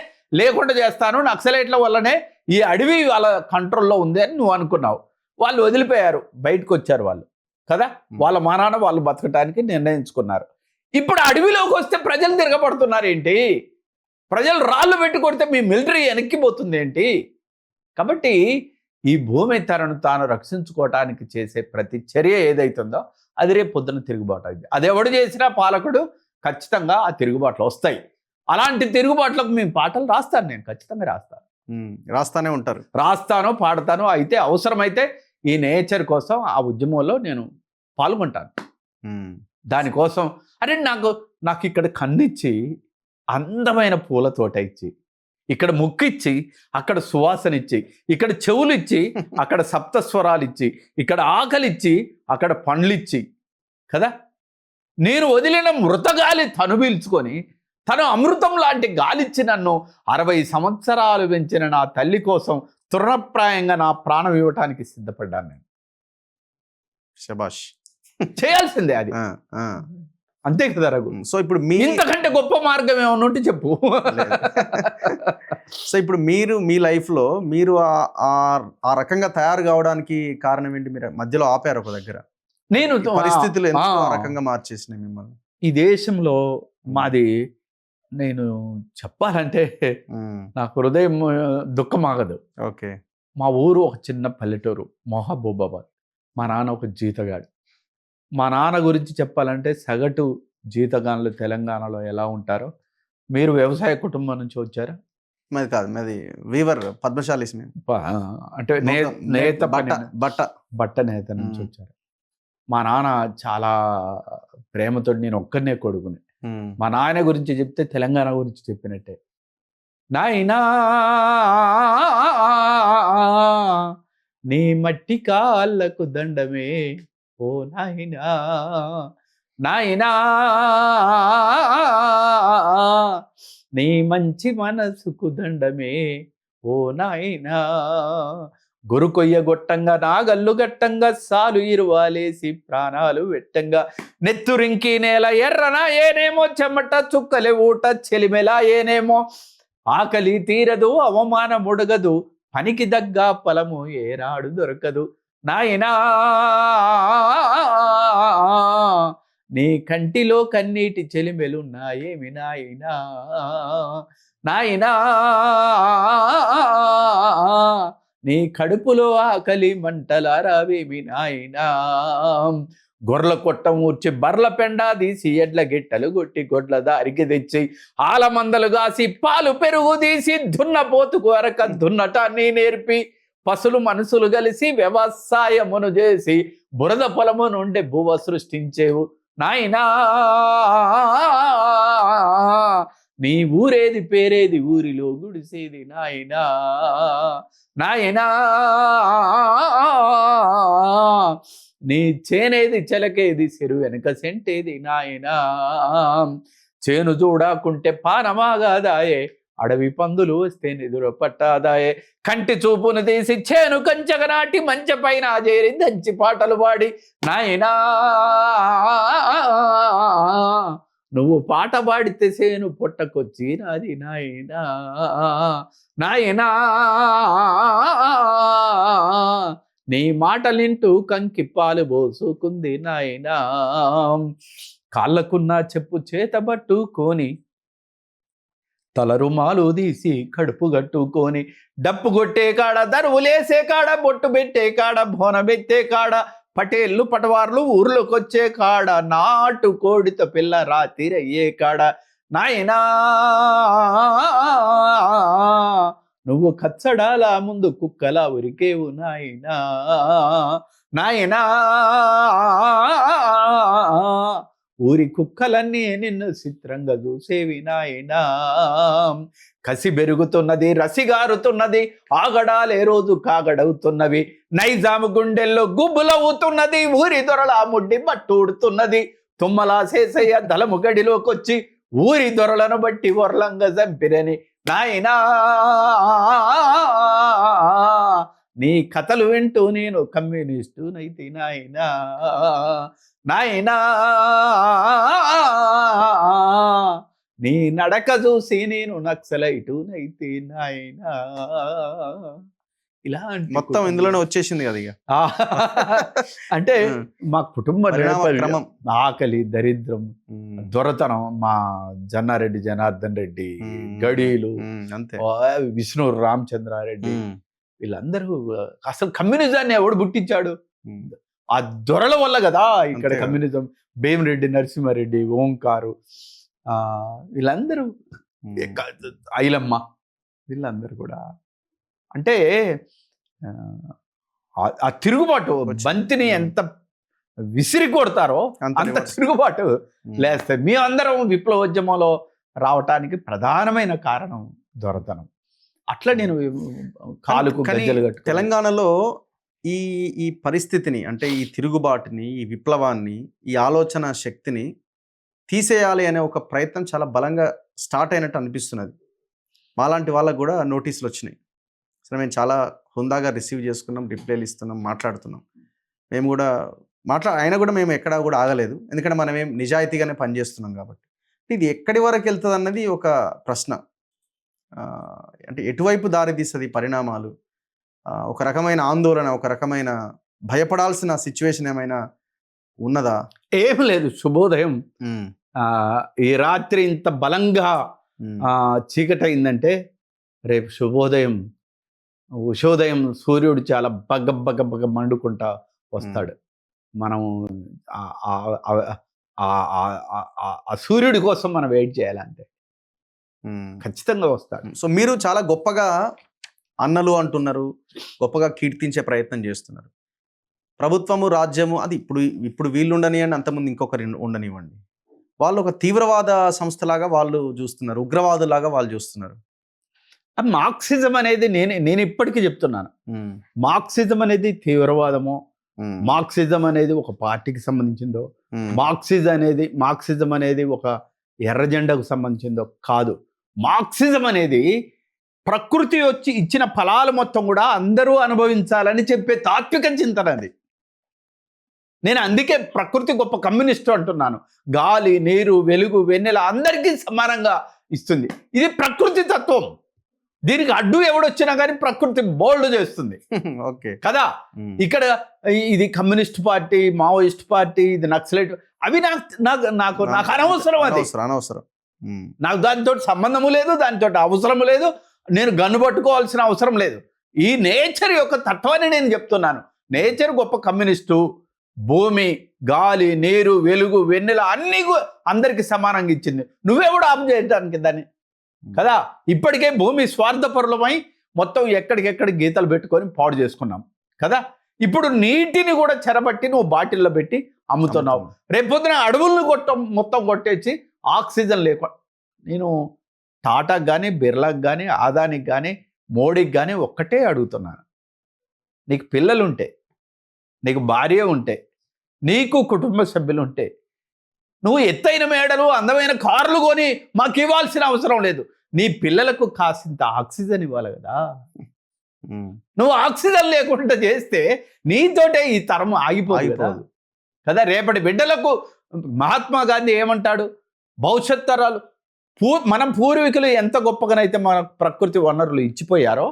లేకుండా చేస్తాను, నక్సలైట్ల వల్లనే ఈ అడవి వాళ్ళ కంట్రోల్లో ఉంది అని నువ్వు అనుకున్నావు. వాళ్ళు వదిలిపోయారు, బయటకు వచ్చారు వాళ్ళు కదా. వాళ్ళ మానాన వాళ్ళు బతకడానికి నిర్ణయించుకున్నారు. ఇప్పుడు అడవిలోకి వస్తే ప్రజలు తిరగబడుతున్నారు ఏంటి? ప్రజలు రాళ్ళు పెట్టి కొడితే మీ మిలిటరీ వెనక్కిపోతుంది ఏంటి? కాబట్టి ఈ భూమి తనను తాను రక్షించుకోవటానికి చేసే ప్రతి చర్య ఏదైతుందో అది రేపు పొద్దున తిరుగుబాటు అయింది. అది ఎవడు చేసినా పాలకుడు ఖచ్చితంగా ఆ తిరుగుబాట్లు వస్తాయి. అలాంటి తిరుగుబాట్లకు మేము పాటలు రాస్తాను, నేను ఖచ్చితంగా రాస్తానే ఉంటారు, రాస్తాను, పాడతాను. అయితే అవసరమైతే ఈ నేచర్ కోసం ఆ ఉద్యమంలో నేను పాల్గొంటాను. దానికోసం అరే నాకు ఇక్కడ కన్నిచ్చి అందమైన పూల తోట ఇచ్చి, ఇక్కడ ముక్కిచ్చి అక్కడ సువాసన ఇచ్చి, ఇక్కడ చెవులు ఇచ్చి అక్కడ సప్తస్వరాలు ఇచ్చి, ఇక్కడ ఆకలిచ్చి అక్కడ పండ్లిచ్చి కదా. నేను వదిలిన మృతగాలి తను పీల్చుకొని తను అమృతం లాంటి గాలిచ్చి నన్ను 60 సంవత్సరాలు పెంచిన నా తల్లి కోసం తృణప్రాయంగా నా ప్రాణం ఇవ్వటానికి సిద్ధపడ్డాను నేను. శబాష్. చేయాల్సిందే అది, అంతే కదా రఘు. సో ఇప్పుడు ఇంతకంటే గొప్ప మార్గం ఏమన్నా ఉంటే చెప్పు. సో ఇప్పుడు మీ లైఫ్లో మీరు ఆ రకంగా తయారు కావడానికి కారణం ఏంటి? మీరు మధ్యలో ఆపారు ఒక దగ్గర, నేను పరిస్థితులు ఆ రకంగా మార్చేసినాయి మిమ్మల్ని. ఈ దేశంలో మాది, నేను చెప్పాలంటే నాకు హృదయం దుఃఖం ఆగదు. ఓకే. మా ఊరు ఒక చిన్న పల్లెటూరు, మహబూబాబాద్. మా నాన్న ఒక జీతగాడు. మా నాన్న గురించి చెప్పాలంటే సగటు జీతగానులు తెలంగాణలో ఎలా ఉంటారో, మీరు వ్యవసాయ కుటుంబం నుంచి వచ్చారా? మాది కాదు, మాది వీవర్, పద్మశాలి. అంటే నేత బట్ట నేత నుంచి మ్మ్. వచ్చారు. మా నాన్న చాలా ప్రేమతో, నేను ఒక్కనే కొడుకుని. మా నాయన గురించి చెప్తే తెలంగాణ గురించి చెప్పినట్టే. నాయనా నీ మట్టి కాళ్ళకు దండమే ఓ నాయనా నాయనా నీ మంచి మనసుకు దండమే ఓ నాయనా గొరుకొయ్య గొట్టంగా నాగల్లు గట్టంగా సాలు ఇరువాలేసి ప్రాణాలు వెట్టంగా నెత్తురింకి నేల ఎర్రన ఏనేమో చెమట చుక్కలే ఊట చెలిమెలా ఏనేమో ఆకలి తీరదు అవమానముడగదు పనికి దగ్గ ఫలము ఏనాడు దొరకదు నాయనా నీ కంటిలో కన్నీటి చెలిమెలున్నాయేమి నాయనా నాయనా నీ కడుపులో ఆకలి మంటలారావేమి నాయనా గొర్రెల కొట్టం ఊర్చి బర్ల పెండా తీసి ఎడ్ల గిట్టలు కొట్టి గొడ్ల దారికి తెచ్చి ఆలమందలు కాసి పాలు పెరుగు తీసి దున్నపోతుకు అరక దున్నటాన్ని నేర్పి పశులు మనసులు కలిసి వ్యవసాయమును చేసి బురద పొలము నుండి భువ సృష్టించేవు నాయనా నీ ఊరేది పేరేది ఊరిలో గుడిసేది నాయనా నాయనా నీ చేనేది చెలకేది చెరు వెనక సెంటేది నాయనా చేను చూడకుంటే పానమాగాదాయే అడవి పందులు వస్తే నిదుర పట్టాదాయే కంటి చూపును తీసి చేను కంచగా నాటి మంచ పైన చేరి దంచి పాటలు పాడి నాయనా నువ్వు పాట పాడితే సేను పొట్టకొచ్చి నాది నాయనా నాయనా నీ మాటలింటూ కంకి పాలు పోసుకుంది నాయనా కాళ్ళకున్న చెప్పు చేతబట్టుకొని తల రుమాలు తీసి కడుపు కట్టుకొని డప్పు కొట్టే కాడ దరువులేసే కాడ బొట్టు పెట్టే కాడ బోనబెత్తే కాడ పటేళ్ళు పటవార్లు ఊర్లోకొచ్చే కాడ నాటు కోడితో పిల్ల రాతిరయ్యే కాడ నాయనా నువ్వు కచ్చడాల ముందు కుక్కలా ఉరికేవు నాయనా నాయనా ఊరి కుక్కలన్నీ నిన్ను చిత్రంగా చూసేవి నాయనా కసి పెరుగుతున్నది రసిగారుతున్నది ఆగడాలే రోజు కాగడవుతున్నవి నైజాము గుండెల్లో గుబ్బులవుతున్నది ఊరి దొరల ముడ్డి మట్టూడుతున్నది తుమ్మలా శేషయ్య దళము గడిలోకొచ్చి ఊరి దొరలను బట్టి వర్లంగా చంపిరని నాయనా నీ కథలు వింటూ నేను కమ్యూనిస్టునైతే నాయనా నాయనా నీ నడక చూసి నేను నక్సలైటునైతే నాయనా ఇలా మొత్తం ఇందులోనే వచ్చేసింది కదా ఇక అంటే మా కుటుంబ క్రమం. ఆకలి దరిద్రం దొరతనం మా జన్నారెడ్డి జనార్దన్ రెడ్డి గడీలు అంతే విష్ణు రామచంద్రారెడ్డి వీళ్ళందరూ అసలు కమ్యూనిజాన్ని ఎవడు పుట్టించాడు ఆ దొరల వల్ల కదా ఇక్కడ అంతే. కమ్యూనిజం భీమరెడ్డి నరసింహారెడ్డి ఓంకారు వీళ్ళందరూ ఐలమ్మ వీళ్ళందరూ కూడా అంటే ఆ తిరుగుబాటు బంతిని ఎంత విసిరి కొడతారో అంత తిరుగుబాటు లేస్తాయి. మేమందరం విప్లవోద్యమంలో రావటానికి ప్రధానమైన కారణం దొరతనం. అట్లా నేను కాలుకు గజ్జలు కట్టు తెలంగాణలో ఈ ఈ పరిస్థితిని అంటే ఈ తిరుగుబాటుని ఈ విప్లవాన్ని ఈ ఆలోచన శక్తిని తీసేయాలి అనే ఒక ప్రయత్నం చాలా బలంగా స్టార్ట్ అయినట్టు అనిపిస్తున్నది. మాలాంటి వాళ్ళకు కూడా నోటీసులు వచ్చినాయి. సరే మేము చాలా హుందాగా రిసీవ్ చేసుకున్నాం, రిప్లైలు ఇస్తున్నాం, మాట్లాడుతున్నాం. మేము కూడా అయినా కూడా మేము ఎక్కడా కూడా ఆగలేదు. ఎందుకంటే మనం ఏం నిజాయితీగానే పనిచేస్తున్నాం కాబట్టి. ఇది ఎక్కడి వరకు వెళ్తుంది అన్నది ఒక ప్రశ్న. అంటే ఎటువైపు దారి తీస్తుంది పరిణామాలు, ఒక రకమైన ఆందోళన, ఒక రకమైన భయపడాల్సిన సిచ్యువేషన్ ఏమైనా ఉన్నదా? ఏం లేదు. శుభోదయం. ఈ రాత్రి ఇంత బలంగా చీకటైందంటే రేపు శుభోదయం ఉషోదయం సూర్యుడు చాలా బగ మండుకుంటా వస్తాడు. మనం ఆ సూర్యుడి కోసం మనం వెయిట్ చేయాలంటే ఖచ్చితంగా వస్తాడు. సో మీరు చాలా గొప్పగా అన్నలు అంటున్నారు, గొప్పగా కీర్తించే ప్రయత్నం చేస్తున్నారు. ప్రభుత్వము రాజ్యము అది ఇప్పుడు వీళ్ళు ఉండనివ్వండి, అంతకుముందు ఇంకొకరు ఉండనివ్వండి, వాళ్ళు ఒక తీవ్రవాద సంస్థలాగా వాళ్ళు చూస్తున్నారు, ఉగ్రవాదులాగా వాళ్ళు చూస్తున్నారు. మార్క్సిజం అనేది నేను ఇప్పటికీ చెప్తున్నాను, మార్క్సిజం అనేది తీవ్రవాదమో, మార్క్సిజం అనేది ఒక పార్టీకి సంబంధించిందో, మార్క్సిజం అనేది ఒక ఎర్ర జెండాకు సంబంధించిందో కాదు. మార్క్సిజం అనేది ప్రకృతి వచ్చి ఇచ్చిన ఫలాలు మొత్తం కూడా అందరూ అనుభవించాలని చెప్పే తాత్విక చింతన అది. నేను అందుకే ప్రకృతి గొప్ప కమ్యూనిస్టు అంటున్నాను. గాలి, నీరు, వెలుగు, వెన్నెల అందరికీ సమానంగా ఇస్తుంది. ఇది ప్రకృతి తత్వం. దీనికి అడ్డు ఎవడొచ్చినా కానీ ప్రకృతి బోల్డ్ చేస్తుంది. ఓకే కదా. ఇక్కడ ఇది కమ్యూనిస్ట్ పార్టీ, మావోయిస్ట్ పార్టీ, ఇది నక్సలైట్, అవి నాకు అనవసరం. అది అనవసరం. నాకు దానితో సంబంధము లేదు, దానితో అవసరము లేదు, నేను గన్ను పట్టుకోవాల్సిన అవసరం లేదు. ఈ నేచర్ యొక్క తత్వాన్ని నేను చెప్తున్నాను. నేచర్ గొప్ప కమ్యూనిస్టు. భూమి, గాలి, నీరు, వెలుగు, వెన్నెల అన్నీ అందరికి సమానంగా ఇచ్చింది. నువ్వెవడు ఆపు చేయడానికి దాన్ని? కదా. ఇప్పటికే భూమి స్వార్థపరులమై మొత్తం ఎక్కడికెక్కడ గీతలు పెట్టుకొని పాడు చేసుకున్నాం కదా. ఇప్పుడు నీటిని కూడా చెరబట్టి నువ్వు బాటిల్లో పెట్టి అమ్ముతున్నావు. రేపొద్దున అడవులను మొత్తం కొట్టేసి ఆక్సిజన్ లేకుండా. నేను టాటాకి కానీ, బిర్లాకి కానీ, ఆదానికి కానీ, మోడీకి కానీ ఒక్కటే అడుగుతున్నాను. నీకు పిల్లలుంటే, నీకు భార్య ఉంటే, నీకు కుటుంబ సభ్యులు ఉంటే, నువ్వు ఎత్తైన మేడలు, అందమైన కార్లు కొని మాకు ఇవ్వాల్సిన అవసరం లేదు. నీ పిల్లలకు కాసింత ఆక్సిజన్ ఇవ్వాలి కదా. నువ్వు ఆక్సిజన్ లేకుండా చేస్తే నీతోటే ఈ తరం ఆగిపోదు కదా. రేపటి బిడ్డలకు మహాత్మా గాంధీ ఏమంటాడు? భవిష్యత్ తరాలు మనం పూర్వీకులు ఎంత గొప్పగానైతే మన ప్రకృతి వనరులు ఇచ్చిపోయారో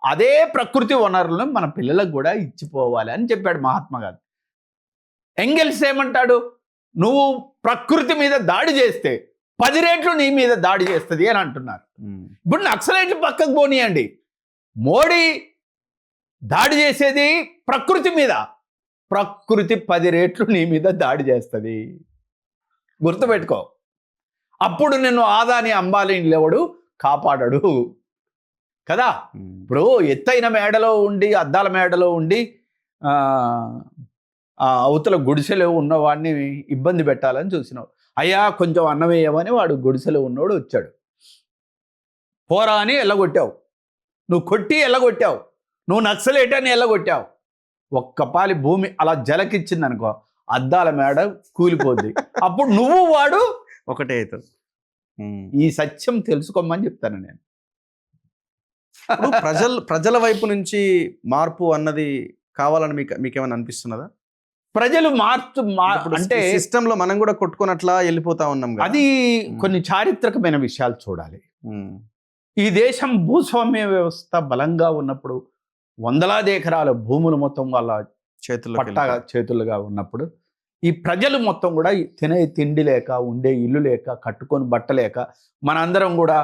అదే ప్రకృతి వనరులను మన పిల్లలకు కూడా ఇచ్చిపోవాలి అని చెప్పాడు మహాత్మా గాంధీ. ఎంగెల్స్ ఏమంటాడు? నువ్వు ప్రకృతి మీద దాడి చేస్తే 10 రెట్లు నీ మీద దాడి చేస్తుంది అని అంటున్నారు. ఇప్పుడు నక్సలైట్లు పక్కకు పోనీయండి, మోడీ దాడి చేసేది ప్రకృతి మీద. ప్రకృతి 10 రెట్లు నీ మీద దాడి చేస్తుంది, గుర్తుపెట్టుకో. అప్పుడు నిన్ను ఆదాని అంబానీని ఎవడు కాపాడడు కదా. ఇప్పుడు ఎత్తైన మేడలో ఉండి, అద్దాల మేడలో ఉండి అవతల గుడిసెలో ఉన్నవాడిని ఇబ్బంది పెట్టాలని చూసినావు. అయ్యా కొంచెం అన్నం వేయమని వాడు గుడిసెలో ఉన్నవాడు వచ్చాడు, పోరా అని ఎల్లగొట్టావు. నువ్వు కొట్టి ఎల్లగొట్టావు. నువ్వు నక్సలేట్ అని ఎల్లగొట్టావు. ఒక్కపాలి భూమి అలా జలకిచ్చింది అనుకో, అద్దాల మేడ కూలిపోద్ది. అప్పుడు నువ్వు వాడు ఒకటే అవుతుంది. ఈ సత్యం తెలుసుకోమని చెప్తాను నేను. ప్రజల వైపు నుంచి మార్పు అన్నది కావాలని మీకేమైనా అనిపిస్తున్నదా? ప్రజలు అంటే సిస్టమ్ లో మనం కూడా కొట్టుకున్నట్లా వెళ్ళిపోతా ఉన్నాం. అది కొన్ని చారిత్రకమైన విషయాలు చూడాలి. ఈ దేశం భూస్వామ్య వ్యవస్థ బలంగా ఉన్నప్పుడు, వందలాది ఎకరాల భూములు మొత్తం వాళ్ళ చేతులుగా ఉన్నప్పుడు, ఈ ప్రజలు మొత్తం కూడా తినే తిండి లేక, ఉండే ఇల్లు లేక, కట్టుకొని బట్ట లేక, మనందరం కూడా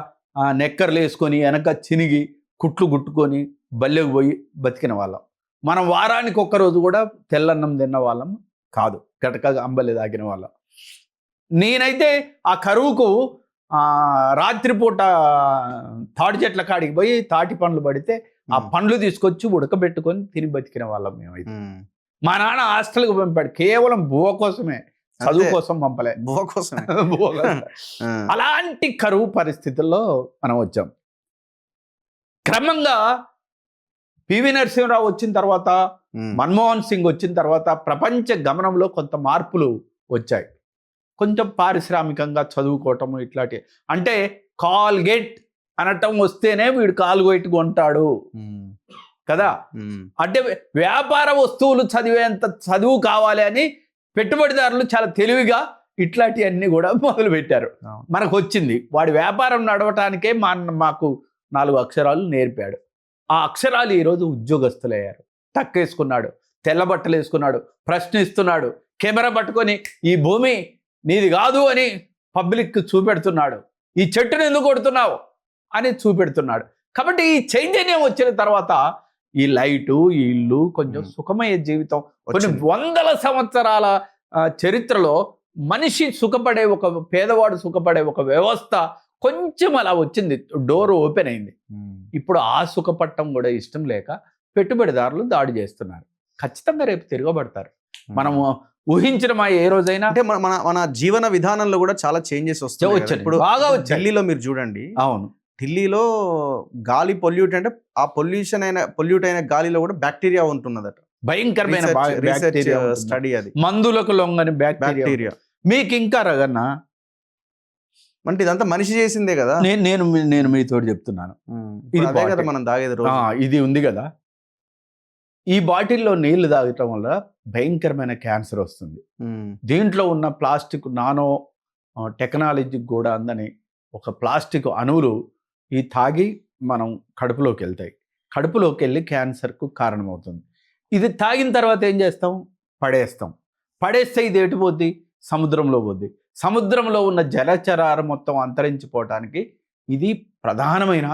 నెక్కర్లు వేసుకొని వెనక చినిగి కుట్లు గుట్టుకొని బల్లెకు పోయి బతికిన వాళ్ళం. మనం వారానికి ఒక్కరోజు కూడా తెల్లన్నం తిన్న వాళ్ళం కాదు, గటక అంబలి తాగిన వాళ్ళం. నేనైతే ఆ కరువుకు రాత్రిపూట తాటి చెట్ల కాడికి పోయి తాటి పండ్లు పడితే ఆ పండ్లు తీసుకొచ్చి ఉడకబెట్టుకొని తిని బతికిన వాళ్ళం మేమైతే. మా నాన్న హాస్టల్కి పంపాడు కేవలం బువ్వ కోసమే, చదువు కోసం పంపలే, బువ్వ కోసమే. అలాంటి కరువు పరిస్థితుల్లో మనం వచ్చాం. క్రమంగా పివి నరసింహరావు వచ్చిన తర్వాత, మన్మోహన్ సింగ్ వచ్చిన తర్వాత ప్రపంచ గమనంలో కొంత మార్పులు వచ్చాయి. కొంచెం పారిశ్రామికంగా చదువుకోవటము ఇట్లాంటి, అంటే కాల్గేట్ అనటం వస్తేనే వీడు కాల్గేట్ కొంటాడు కదా. అంటే వ్యాపార వస్తువులు చదివేంత చదువు కావాలి అని పెట్టుబడిదారులు చాలా తెలివిగా ఇట్లాంటివన్నీ కూడా మొదలు పెట్టారు. మనకు వచ్చింది, వాడి వ్యాపారం నడవటానికే మాకు 4 అక్షరాలు నేర్పాడు. ఆ అక్షరాలు ఈరోజు ఉద్యోగస్తులయ్యారు. టక్కేసుకున్నాడు, తెల్ల బట్టలు వేసుకున్నాడు, ప్రశ్నిస్తున్నాడు, కెమెరా పట్టుకొని ఈ భూమి నీది కాదు అని పబ్లిక్ చూపెడుతున్నాడు, ఈ చెట్టును ఎందుకు కొడుతున్నావు అని చూపెడుతున్నాడు. కాబట్టి ఈ చైతన్యం వచ్చిన తర్వాత ఈ లైటు, ఈ ఇల్లు, కొంచెం సుఖమయ్యే జీవితం, కొన్ని వందల సంవత్సరాల చరిత్రలో మనిషి సుఖపడే, ఒక పేదవాడు సుఖపడే ఒక వ్యవస్థ కొంచెం అలా వచ్చింది, డోర్ ఓపెన్ అయింది. ఇప్పుడు ఆ సుఖపట్టం కూడా ఇష్టం లేక పెట్టుబడిదారులు దాడి చేస్తున్నారు. ఖచ్చితంగా రేపు తిరగబడతారు. మనము ఊహించడమా ఏ రోజైనా? అంటే మన జీవన విధానంలో కూడా చాలా చేంజెస్ వస్తాయి. ఇప్పుడు బాగా ఢిల్లీలో మీరు చూడండి, అవును, ఢిల్లీలో గాలి పొల్యూట్ అంటే ఆ పొల్యూట్ అయిన గాలిలో కూడా బ్యాక్టీరియా ఉంటున్నదట. భయంకరమైన రీసెర్చ్ బ్యాక్టీరియా ఉంటుంది. స్టడీ అది. మందులకు లొంగని బ్యాక్టీరియా. బ్యాక్టీరియా మీకు ఇంకా రగన్న అంటే ఇదంతా మనిషి చేసిందే కదా. నేను మీతో చెప్తున్నాను, ఇది అదే కదా బాటిల్. మనం తాగేది రోజు. ఇది ఉంది కదా, ఈ బాటిల్లో నీళ్లు తాగటం వల్ల భయంకరమైన క్యాన్సర్ వస్తుంది. దీంట్లో ఉన్న ప్లాస్టిక్ నానో టెక్నాలజీకి కూడా అందని ఒక ప్లాస్టిక్ అణువులు ఈ తాగి మనం కడుపులోకి వెళ్తాయి. కడుపులోకి వెళ్ళి క్యాన్సర్కు కారణమవుతుంది. ఇది తాగిన తర్వాత ఏం చేస్తాం? పడేస్తే ఇది ఎటు పోద్ది? సముద్రంలో పోద్ది. సముద్రంలో ఉన్న జలచరాలు మొత్తం అంతరించిపోవటానికి ఇది ప్రధానమైన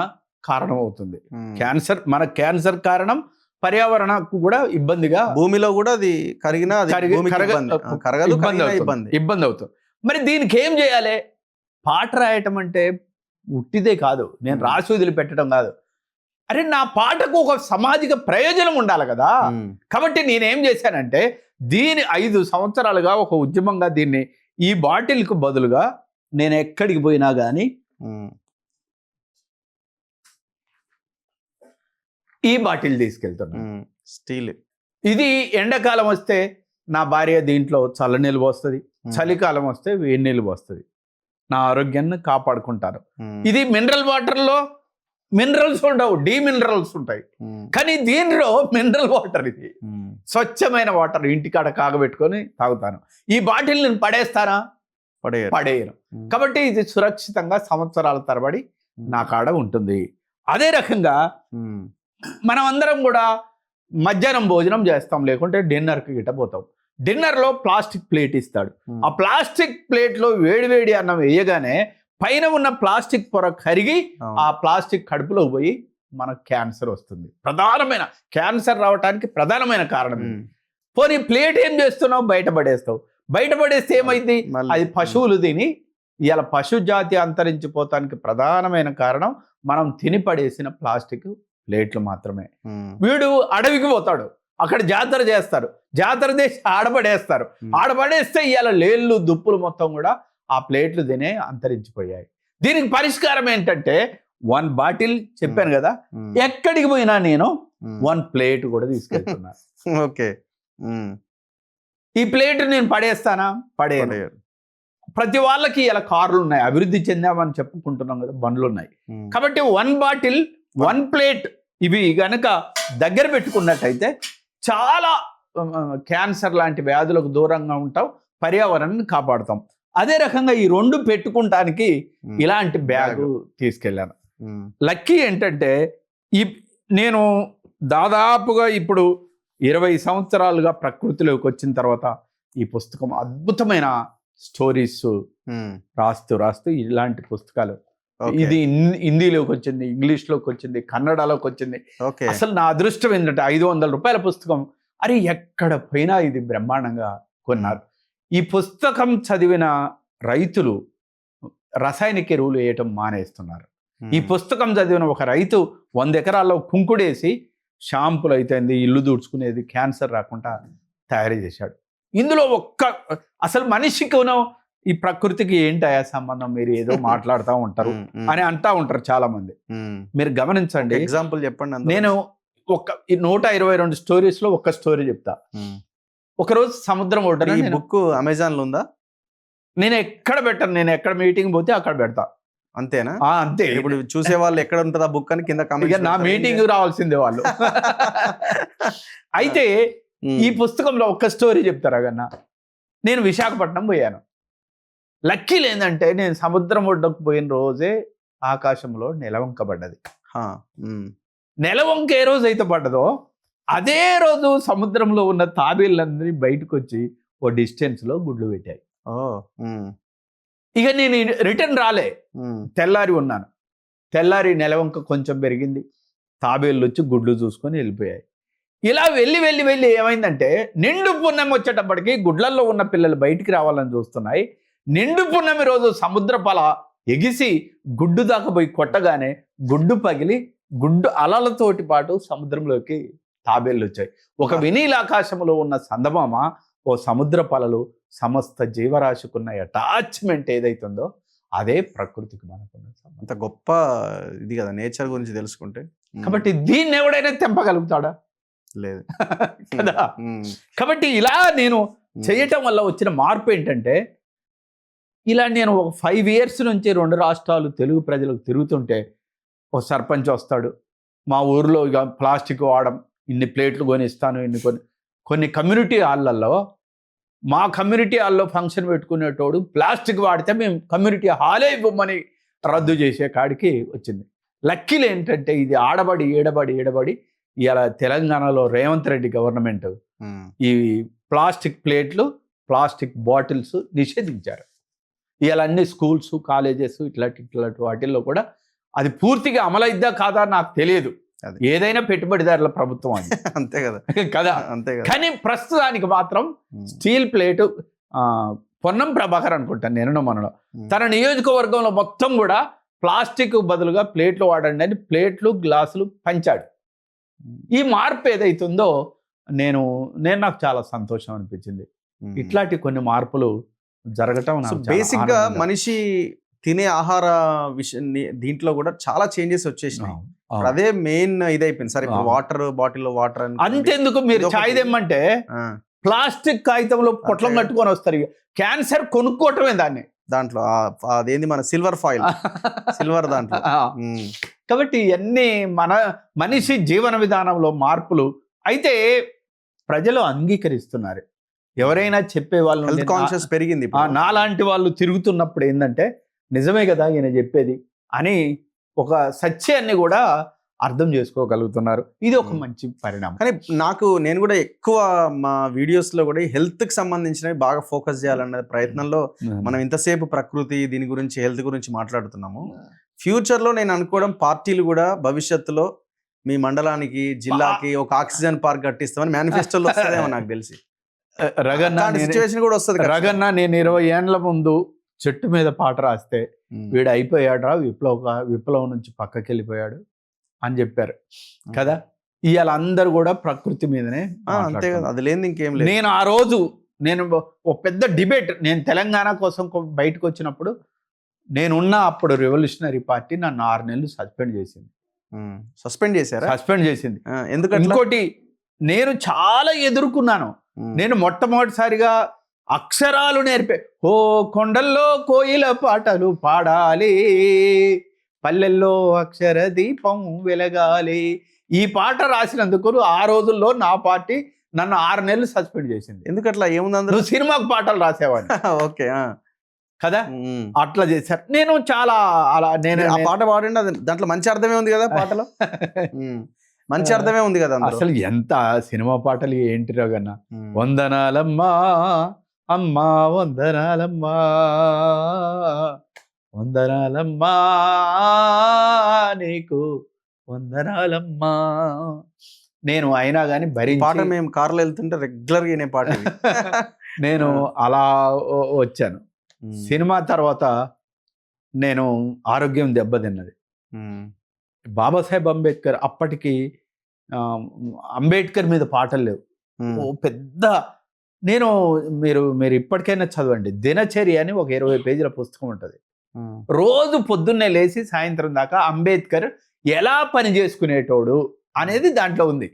కారణం అవుతుంది. క్యాన్సర్ కారణం, పర్యావరణకు కూడా ఇబ్బందిగా, భూమిలో కూడా అది కరిగినా కరగదు, ఇబ్బంది అవుతుంది. మరి దీనికి ఏం చేయాలి? పాట రాయటం అంటే ఉట్టిదే కాదు, నేను రాసి వదిలిపెట్టడం కాదు. అరే నా పాటకు ఒక సామాజిక ప్రయోజనం ఉండాలి కదా. కాబట్టి నేనేం చేశానంటే దీని 5 సంవత్సరాలుగా ఒక ఉద్యమంగా దీన్ని, ఈ బాటిల్కు బదులుగా నేను ఎక్కడికి పోయినా కానీ ఈ బాటిల్ తీసుకెళ్తున్నాను. స్టీల్. ఇది ఎండాకాలం వస్తే నా భార్య దీంట్లో చల్లనీళ్ళు పోస్తుంది, చలికాలం వస్తే వేడి నీళ్ళు పోస్తుంది. నా ఆరోగ్యాన్ని కాపాడుకుంటారు. ఇది మినరల్ వాటర్లో మినరల్స్ ఉండవు, మినరల్స్ ఉంటాయి. కానీ దీనిలో మినరల్ వాటర్, ఇది స్వచ్ఛమైన వాటర్. ఇంటికాడ కాగబెట్టుకొని తాగుతాను. ఈ బాటిల్ నేను పడేస్తానా? పడేయను. కాబట్టి ఇది సురక్షితంగా సంవత్సరాల తరబడి నా కాడ ఉంటుంది. అదే రకంగా మనం అందరం కూడా మధ్యాహ్నం భోజనం చేస్తాం, లేకుంటే డిన్నర్కి గిట్ట పోతాం. డిన్నర్లో ప్లాస్టిక్ ప్లేట్ ఇస్తాడు. ఆ ప్లాస్టిక్ ప్లేట్లో వేడివేడి అన్నం వేయగానే పైన ఉన్న ప్లాస్టిక్ పొర కరిగి ఆ ప్లాస్టిక్ కడుపులో పోయి మనకు క్యాన్సర్ వస్తుంది. ప్రధానమైన క్యాన్సర్ రావడానికి ప్రధానమైన కారణం. పోనీ ప్లేట్ ఏం చేస్తున్నావు? బయటపడేస్తే ఏమైంది? అది పశువులు తిని, ఇలా పశు జాతి అంతరించిపోతానికి ప్రధానమైన కారణం మనం తిని పడేసిన ప్లాస్టిక్ ప్లేట్లు మాత్రమే. వీడు అడవికి పోతాడు, అక్కడ జాతర చేస్తారు, జాతర చేసి ఆడపడేస్తే ఇవాళ లేళ్ళు దుప్పులు మొత్తం కూడా ఆ ప్లేట్లు తినే అంతరించిపోయాయి. దీనికి పరిష్కారం ఏంటంటే 1 బాటిల్ చెప్పాను కదా, ఎక్కడికి పోయినా నేను 1 ప్లేట్ కూడా తీసుకెళ్తున్నా. ఓకే. ఈ ప్లేట్ నేను పడేస్తానా? పడేయను. ప్రతి వాళ్ళకి ఇలా కార్లు ఉన్నాయి, అభివృద్ధి చెందామని చెప్పుకుంటున్నాం కదా, బండ్లు ఉన్నాయి. కాబట్టి 1 బాటిల్ 1 ప్లేట్ ఇవి గనక దగ్గర పెట్టుకున్నట్టయితే చాలా క్యాన్సర్ లాంటి వ్యాధులకు దూరంగా ఉంటాం, పర్యావరణాన్ని కాపాడుతాం. అదే రకంగా ఈ 2 పెట్టుకుంటానికి ఇలాంటి బ్యాగ్ తీసుకెళ్ళాను. లక్కీ ఏంటంటే నేను దాదాపుగా ఇప్పుడు 20 సంవత్సరాలుగా ప్రకృతిలోకి వచ్చిన తర్వాత ఈ పుస్తకం అద్భుతమైన స్టోరీస్ రాస్తూ ఇలాంటి పుస్తకాలు, ఇది హిందీలోకి వచ్చింది, ఇంగ్లీష్లోకి వచ్చింది, కన్నడలోకి వచ్చింది. అసలు నా అదృష్టం ఏంటంటే 500 రూపాయల పుస్తకం. అరే ఎక్కడ పోయినా ఇది బ్రహ్మాండంగా కొన్నారు. ఈ పుస్తకం చదివిన రైతులు రసాయనిక ఎరువులు వేయటం మానేస్తున్నారు. ఈ పుస్తకం చదివిన ఒక రైతు 100 ఎకరాల్లో కుంకుడేసి షాంపులు అయితేంది, ఇల్లు దూడ్చుకునేది, క్యాన్సర్ రాకుండా తయారు చేశాడు. ఇందులో అసలు మనిషికి ఈ ప్రకృతికి ఏంటయా సంబంధం, మీరు ఏదో మాట్లాడుతూ ఉంటారు అని అంటా ఉంటారు చాలా మంది. మీరు గమనించండి. ఎగ్జాంపుల్ చెప్పండి. నేను 122 స్టోరీస్ లో ఒక స్టోరీ చెప్తా. ఒకరోజు సముద్రం ఒడ్డున, ఈ బుక్ అమెజాన్ లో ఉందా? నేను ఎక్కడ పెట్టను, నేను ఎక్కడ మీటింగ్ పోతే అక్కడ పెడతా. అంతేనా? అంతే. ఇప్పుడు చూసే వాళ్ళు ఎక్కడ ఉంటుంది ఆ బుక్ అని కింద కామెంట్. నా మీటింగ్ రావాల్సిందే వాళ్ళు. అయితే ఈ పుస్తకంలో ఒక్క స్టోరీ చెప్తారా కన్నా. నేను విశాఖపట్నం పోయాను. లక్కీలు ఏంటంటే నేను సముద్రం ఒడ్డుకు పోయిన రోజే ఆకాశంలో నెలవంక పడ్డది. నెలవంక ఏ రోజు అయితే పడ్డదో అదే రోజు సముద్రంలో ఉన్న తాబేళ్ళందరినీ బయటకు వచ్చి ఓ డిస్టెన్స్ లో గుడ్లు పెట్టాయి. ఇక నేను రిటర్న్ రాలే, తెల్లారి ఉన్నాను. తెల్లారి నెలవంక కొంచెం పెరిగింది, తాబేళ్ళు వచ్చి గుడ్లు చూసుకొని వెళ్ళిపోయాయి. ఇలా వెళ్ళి ఏమైందంటే నిండు పున్నమి వచ్చేటప్పటికి గుడ్లల్లో ఉన్న పిల్లలు బయటికి రావాలని చూస్తున్నాయి. నిండు పున్నమి రోజు సముద్రపల ఎగిసి గుడ్డు దాకా పోయి కొట్టగానే గుడ్డు పగిలి గుడ్డు అలలతోటి పాటు సముద్రంలోకి తాబేళ్ళు వచ్చాయి. ఒక వినీలాకాశంలో ఉన్న సందమామ ఓ సముద్ర పలలు సమస్త జీవరాశికున్న అటాచ్మెంట్ ఏదైతుందో అదే ప్రకృతికి మనకున్న సంబంధం. అంత గొప్ప ఇది కదా నేచర్ గురించి తెలుసుకుంటే. కాబట్టి దీన్ని ఎవడైనా తెంపగలుగుతాడా? లేదు కదా. కాబట్టి ఇలా నేను చేయటం వల్ల వచ్చిన మార్పు ఏంటంటే, ఇలా నేను ఒక 5 years నుంచి 2 రాష్ట్రాలు తెలుగు ప్రజలకు తిరుగుతుంటే ఒక సర్పంచ్ వస్తాడు, మా ఊర్లో ఇక ప్లాస్టిక్ వాడడం, ఇన్ని ప్లేట్లు కొనిస్తాను, కొన్ని కమ్యూనిటీ హాళ్ళల్లో, మా కమ్యూనిటీ హాల్లో ఫంక్షన్ పెట్టుకునేటోడు ప్లాస్టిక్ వాడితే మేము కమ్యూనిటీ హాలే ఇవ్వమని రద్దు చేసే కాడికి వచ్చింది. లక్కీలు ఏంటంటే ఇది ఏడబడి ఇలా తెలంగాణలో రేవంత్ రెడ్డి గవర్నమెంట్ ఈ ప్లాస్టిక్ ప్లేట్లు, ప్లాస్టిక్ బాటిల్స్ నిషేధించారు. ఇలా అన్ని స్కూల్స్, కాలేజెస్ ఇట్లాంటి వాటిల్లో కూడా అది పూర్తిగా అమలైద్దా కాదా నాకు తెలియదు. ఏదైనా పెట్టుబడిదారుల ప్రభుత్వం అది. అంతే కదా కదా. అంతే కదా. కానీ ప్రస్తుతానికి మాత్రం స్టీల్ ప్లేటు పొన్నం ప్రభాకర్ అనుకుంటాను నేను మనలో తన నియోజకవర్గంలో మొత్తం కూడా ప్లాస్టిక్ బదులుగా ప్లేట్లు వాడండి అని ప్లేట్లు, గ్లాసులు పంచాడు. ఈ మార్పు ఏదైతుందో నాకు చాలా సంతోషం అనిపించింది. ఇట్లాంటి కొన్ని మార్పులు జరగటం బేసిక్ గా మనిషి తినే ఆహార విషయం దీంట్లో కూడా చాలా చేంజెస్ వచ్చేసినాయి. అదే మెయిన్ ఇదైపోయింది. సరే వాటర్ బాటిల్ వాటర్ అంతేందుకు మీరు చాయ్ తెమ్మంటే ప్లాస్టిక్ కాగితంలో పొట్లం కట్టుకొని వస్తారు. క్యాన్సర్ కొనుక్కోవటమే దాంట్లో అదేంది మన సిల్వర్ ఫాయిల్ సిల్వర్ దాంట్లో. కాబట్టి ఇవన్నీ మనిషి జీవన విధానంలో మార్పులు అయితే ప్రజలు అంగీకరిస్తున్నారు. ఎవరైనా చెప్పే వాళ్ళు హెల్త్ కాన్షియస్ పెరిగింది. నాలాంటి వాళ్ళు తిరుగుతున్నప్పుడు ఏంటంటే నిజమే కదా ఈయన చెప్పేది అని ఒక సత్యాన్ని కూడా అర్థం చేసుకోగలుగుతున్నారు. ఇది ఒక మంచి పరిణామం. కానీ నేను కూడా ఎక్కువ మా వీడియోస్లో కూడా హెల్త్కి సంబంధించినవి బాగా ఫోకస్ చేయాలన్న ప్రయత్నంలో మనం ఇంతసేపు ప్రకృతి దీని గురించి హెల్త్ గురించి మాట్లాడుతున్నాము. ఫ్యూచర్లో నేను అనుకోవడం పార్టీలు కూడా భవిష్యత్తులో మీ మండలానికి, జిల్లాకి ఒక ఆక్సిజన్ పార్క్ కట్టిస్తామని మేనిఫెస్టోలో వస్తుందేమో నాకు తెలిసి. సిచ్యువేషన్ కూడా వస్తుంది. రగన్న నేను 20 ఏళ్ల ముందు చెట్టు మీద పాట రాస్తే వీడు అయిపోయాడురా, విప్లవం నుంచి పక్కకి వెళ్ళిపోయాడు అని చెప్పారు కదా. ఇవాళ అందరు కూడా ప్రకృతి మీదనే. అంతే కదా, అది లేదు ఇంకేం లేదు. నేను ఆ రోజు ఒక పెద్ద డిబేట్, నేను తెలంగాణ కోసం బయటకు వచ్చినప్పుడు నేనున్న అప్పుడు రెవల్యూషనరీ పార్టీ నన్ను 6 నెలలు సస్పెండ్ చేసింది. సస్పెండ్ చేశారా? సస్పెండ్ చేసింది. ఎందుకంటే ఇంకోటి నేను చాలా ఎదుర్కొన్నాను. నేను మొట్టమొదటిసారిగా అక్షరాలు నేర్పే, ఓ కొండల్లో కోయిల పాటలు పాడాలి, పల్లెల్లో అక్షర దీపం వెలగాలి. ఈ పాట రాసినందుకు ఆ రోజుల్లో నా పార్టీ నన్ను 6 నెలలు సస్పెండ్ చేసింది. ఎందుకట్లా? ఏముంది, అందరూ సినిమాకు పాటలు రాసేవాడిని. ఓకే కదా, అట్లా చేశారు. నేను చాలా అలా ఆ పాట పాడండి, అది దాంట్లో మంచి అర్థమే ఉంది కదా, పాటలో మంచి అర్థమే ఉంది కదా. అసలు ఎంత సినిమా పాటలు ఏంటి రగన్నా. వందనాలమ్మా అమ్మా, వందనాలమ్మా, వందనాలమ్మా నీకు వందనాలమ్మా. నేను అయినా కానీ పాట మేము కార్లో వెళ్తుంటే రెగ్యులర్ గా పాట నేను అలా వచ్చాను. సినిమా తర్వాత నేను ఆరోగ్యం దెబ్బతిన్నది. బాబాసాహెబ్ అంబేద్కర్, అప్పటికి అంబేద్కర్ మీద పాటలు లేవు. పెద్ద మీరు ఇప్పటికైనా చదవండి, దినచర్య అని ఒక 20 పేజీల పుస్తకం ఉంటుంది. రోజు పొద్దున్నే లేచి సాయంత్రం దాకా అంబేద్కర్ ఎలా పని చేసుకునేటోడు అనేది దాంట్లో ఉంది.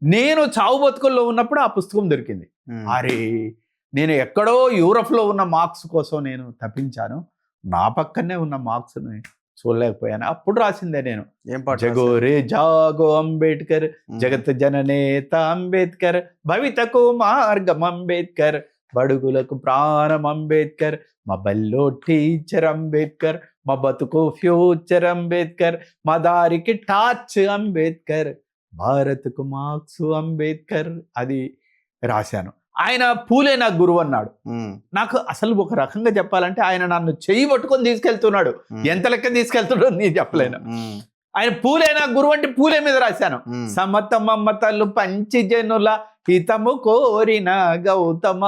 నేను చావు బతుకుల్లో ఉన్నప్పుడు ఆ పుస్తకం దొరికింది. అరే, నేను ఎక్కడో యూరప్లో ఉన్న మార్క్స్ కోసం నేను తప్పించాను, నా పక్కనే ఉన్న మార్క్స్ని చూడలేకపోయాను. అప్పుడు రాసిందే నేను. జగో రే జాగో అంబేద్కర్, జగత్ జననేత అంబేద్కర్, భవితకు మార్గం అంబేద్కర్, బడుగులకు ప్రాణం అంబేద్కర్, మా బల్లో టీచర్ అంబేద్కర్, మా బతుకు ఫ్యూచర్ అంబేద్కర్, మా దారికి టార్చ్ అంబేద్కర్, భారత్కు మార్క్స్ అంబేద్కర్ అది రాశాను. ఆయన పూలే నాకు గురువు అన్నాడు. నాకు అసలు ఒక రకంగా చెప్పాలంటే ఆయన నన్ను చెయ్యి పట్టుకొని తీసుకెళ్తున్నాడు. ఎంత లెక్క తీసుకెళ్తున్నాడో నేను చెప్పలేను. ఆయన పూలే నాకు గురువు అంటే పూలే మీద రాశాను. సమత మమతలు పంచి జనుల హితము కోరిన గౌతమ,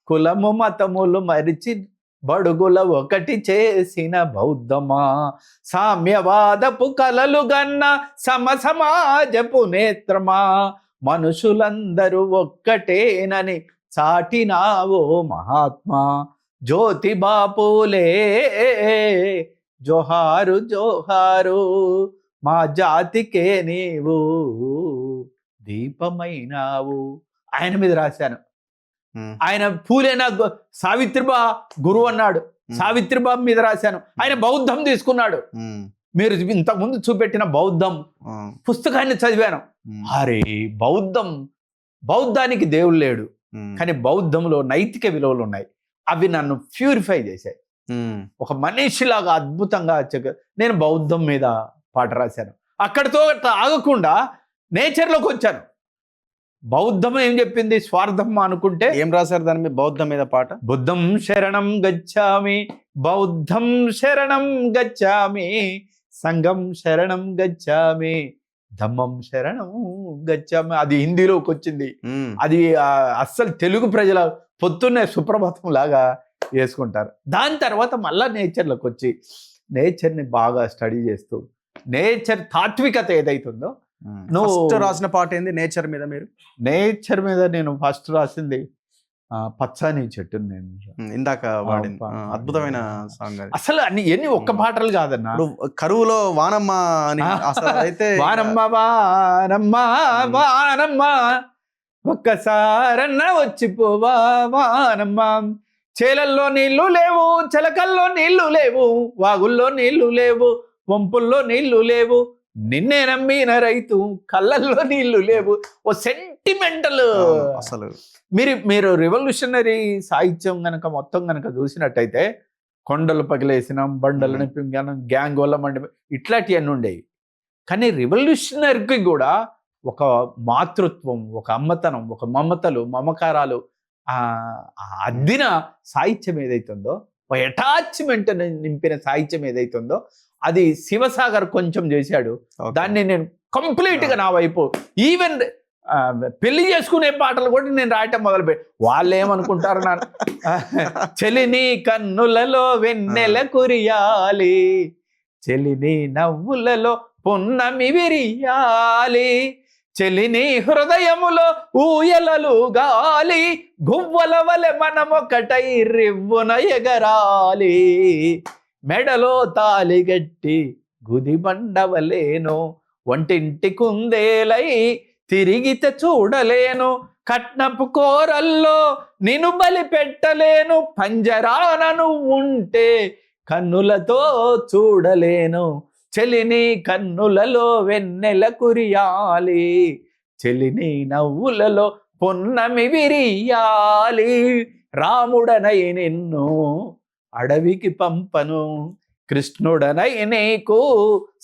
కులము మతములు మరిచి బడుగుల ఒకటి చేసిన బౌద్ధమా, సామ్యవాదపు కలలు గన్న సమాజపు నేత్రమా, మనుషులందరూ ఒక్కటేనని చాటినావో మహాత్మా, జ్యోతి బాపులే జోహారు జోహారు మా జాతికే నీవు దీపమైనావు. ఆయన మీద రాశాను. ఆయన పూలే నా సావిత్రిబా గురువు అన్నాడు. సావిత్రిబా మీద రాశాను. ఆయన బౌద్ధం తీసుకున్నాడు. మీరు ఇంతకుముందు చూపెట్టిన బౌద్ధం పుస్తకాన్ని చదివాను. అరే బౌద్ధానికి దేవుడు లేడు, కానీ బౌద్ధంలో నైతిక విలువలు ఉన్నాయి. అవి నన్ను ప్యూరిఫై చేశాయి. ఒక మనిషిలాగా అద్భుతంగా నేను బౌద్ధం మీద పాట రాశాను. అక్కడితో ఆగకుండా నేచర్లోకి వచ్చాను. బౌద్ధం ఏం చెప్పింది? స్వార్థం అనుకుంటే ఏం రాశారు దాని మీద? బౌద్ధం మీద పాట. బుద్ధం శరణం గచ్చామి, బౌద్ధం శరణం గచ్చామి, సంఘం శరణం గచ్చామి, ధమ్మం శరణం గచ్చామి. అది హిందీలోకి వచ్చింది. అది అస్సలు తెలుగు ప్రజల పొద్దున్నే సుప్రభాతం లాగా వేసుకుంటారు. దాని తర్వాత మళ్ళా నేచర్లోకి వచ్చి నేచర్ని బాగా స్టడీ చేస్తూ నేచర్ తాత్వికత ఏదైతుందో. ఫస్ట్ రాసిన పాట ఏంది నేచర్ మీద? మీరు నేచర్ మీద నేను ఫస్ట్ రాసింది పచ్చని చెట్టు. నేను ఇందాక వాడింది అద్భుతమైన సాంగ్. అసలు ఎన్ని ఒక్క పాటలు కాదన్నా. కరువులో వానమ్మ అని అయితే వానమ్మ వానమ్మ వానమ్మ ఒక్కసారన్న వచ్చిపోవా వానమ్మ, చేలల్లో నీళ్లు లేవు, చిలకల్లో నీళ్లు లేవు, వాగుల్లో నీళ్లు లేవు, వంపుల్లో నీళ్లు లేవు, నిన్నే నమ్మిన రైతు కళ్ళల్లో నీళ్లు లేవు. ఓ సెంటిమెంటల్. అసలు మీరు రెవల్యూషనరీ సాహిత్యం గనక మొత్తం గనక చూసినట్టయితే కొండలు పగిలేసినాం, బండలు నింపినాం, గ్యాంగ్ వల్ల మండి ఇట్లాంటివన్నీ ఉండేవి. కానీ రెవల్యూషనరీకి కూడా ఒక మాతృత్వం, ఒక అమ్మతనం, ఒక మమతలు, మమకారాలు అద్దిన సాహిత్యం ఏదైతుందో, ఒక అటాచ్మెంట్ నింపిన సాహిత్యం ఏదైతుందో అది శివసాగర్ కొంచెం చేశాడు. దాన్ని నేను కంప్లీట్గా నా వైపు ఈవెన్ పెళ్లి చేసుకునే పాటలు కూడా నేను రాయటం మొదలుపెట్టి వాళ్ళు ఏమనుకుంటారు నా చెలిని కన్నులలో వెన్నెల కురియాలి, చెలిని నవ్వులలో పున్నమి విరియాలి, చెలిని హృదయములో ఊయలలు గాలి, గువ్వల వలె మనమొకటై రివ్వున ఎగరాలి, మెడలో తాలిగట్టి గుది బండవలేను, వంటింటి కుందేలై తిరిగితే చూడలేను, కట్నపు కోరల్లో నిన్ను బలి పెట్టలేను, పంజరానను ఉంటే కన్నులతో చూడలేను, చెలిని కన్నులలో వెన్నెల కురియాలి, చెలిని నవ్వులలో పొన్నమి విరియాలి, రాముడనై నిన్ను అడవికి పంపను, కృష్ణుడనై నీకు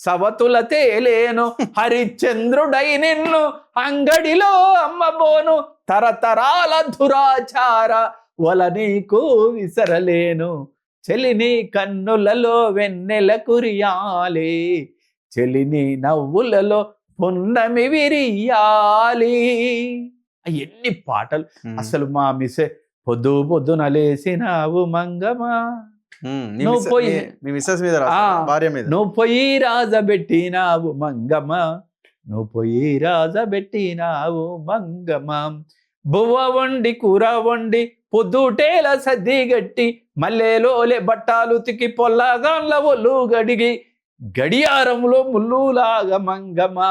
సవతుల తేలేను, హరిశ్చంద్రుడై నిన్ను అంగడిలో అమ్మబోను, తరతరాల దురాచార వల నీకు విసరలేను, చెలిని కన్నులలో వెన్నెల కురియాలి, చెలిని నవ్వులలో పున్నమి విరియాలి. ఎన్ని పాటలు అసలు. మా మిసే పొద్దున లేసినావు మంగమా, నువ్వు పోయి రాజబెట్టినావు మంగమ్మ, నువ్వు పోయి రాజబెట్టినావు మంగమ్మ, బువ్వ వండి కూర వండి పొద్దుటేల సద్ది గట్టి, మల్లెలోలే బట్టాలు తికి పొల్లగాన్ల ఒళ్ళు గడిగి, గడియారంలో ముల్లులాగా మంగమా,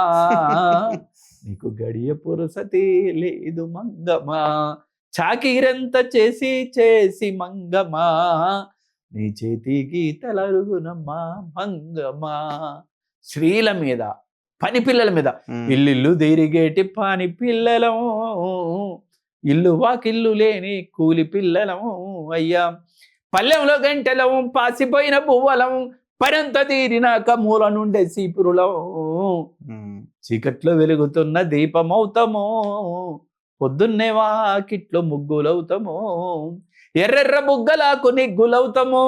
నీకు గడియ పురుసతి లేదు మంగమా, చాకిరంత చేసి చేసి మంగమా, నీ చేతికి తలరుగునమ్మా మంగమా. స్త్రీల మీద, పని పిల్లల మీద, ఇల్లు తిరిగేటి పని పిల్లలం, ఇల్లు వాకిల్లు లేని కూలి పిల్లలం అయ్యా, పల్లెంలో గంటలం పాసిపోయిన పువ్వలం, పరంత తీరినాక మూల నుండే సీపురులం, చీకట్లో వెలుగుతున్న దీపమవుతాము, పొద్దున్నే వాకిట్లో ముగ్గులవుతాము, ఎర్రెర్ర బుగ్గలకు నిగ్గులవుతాము,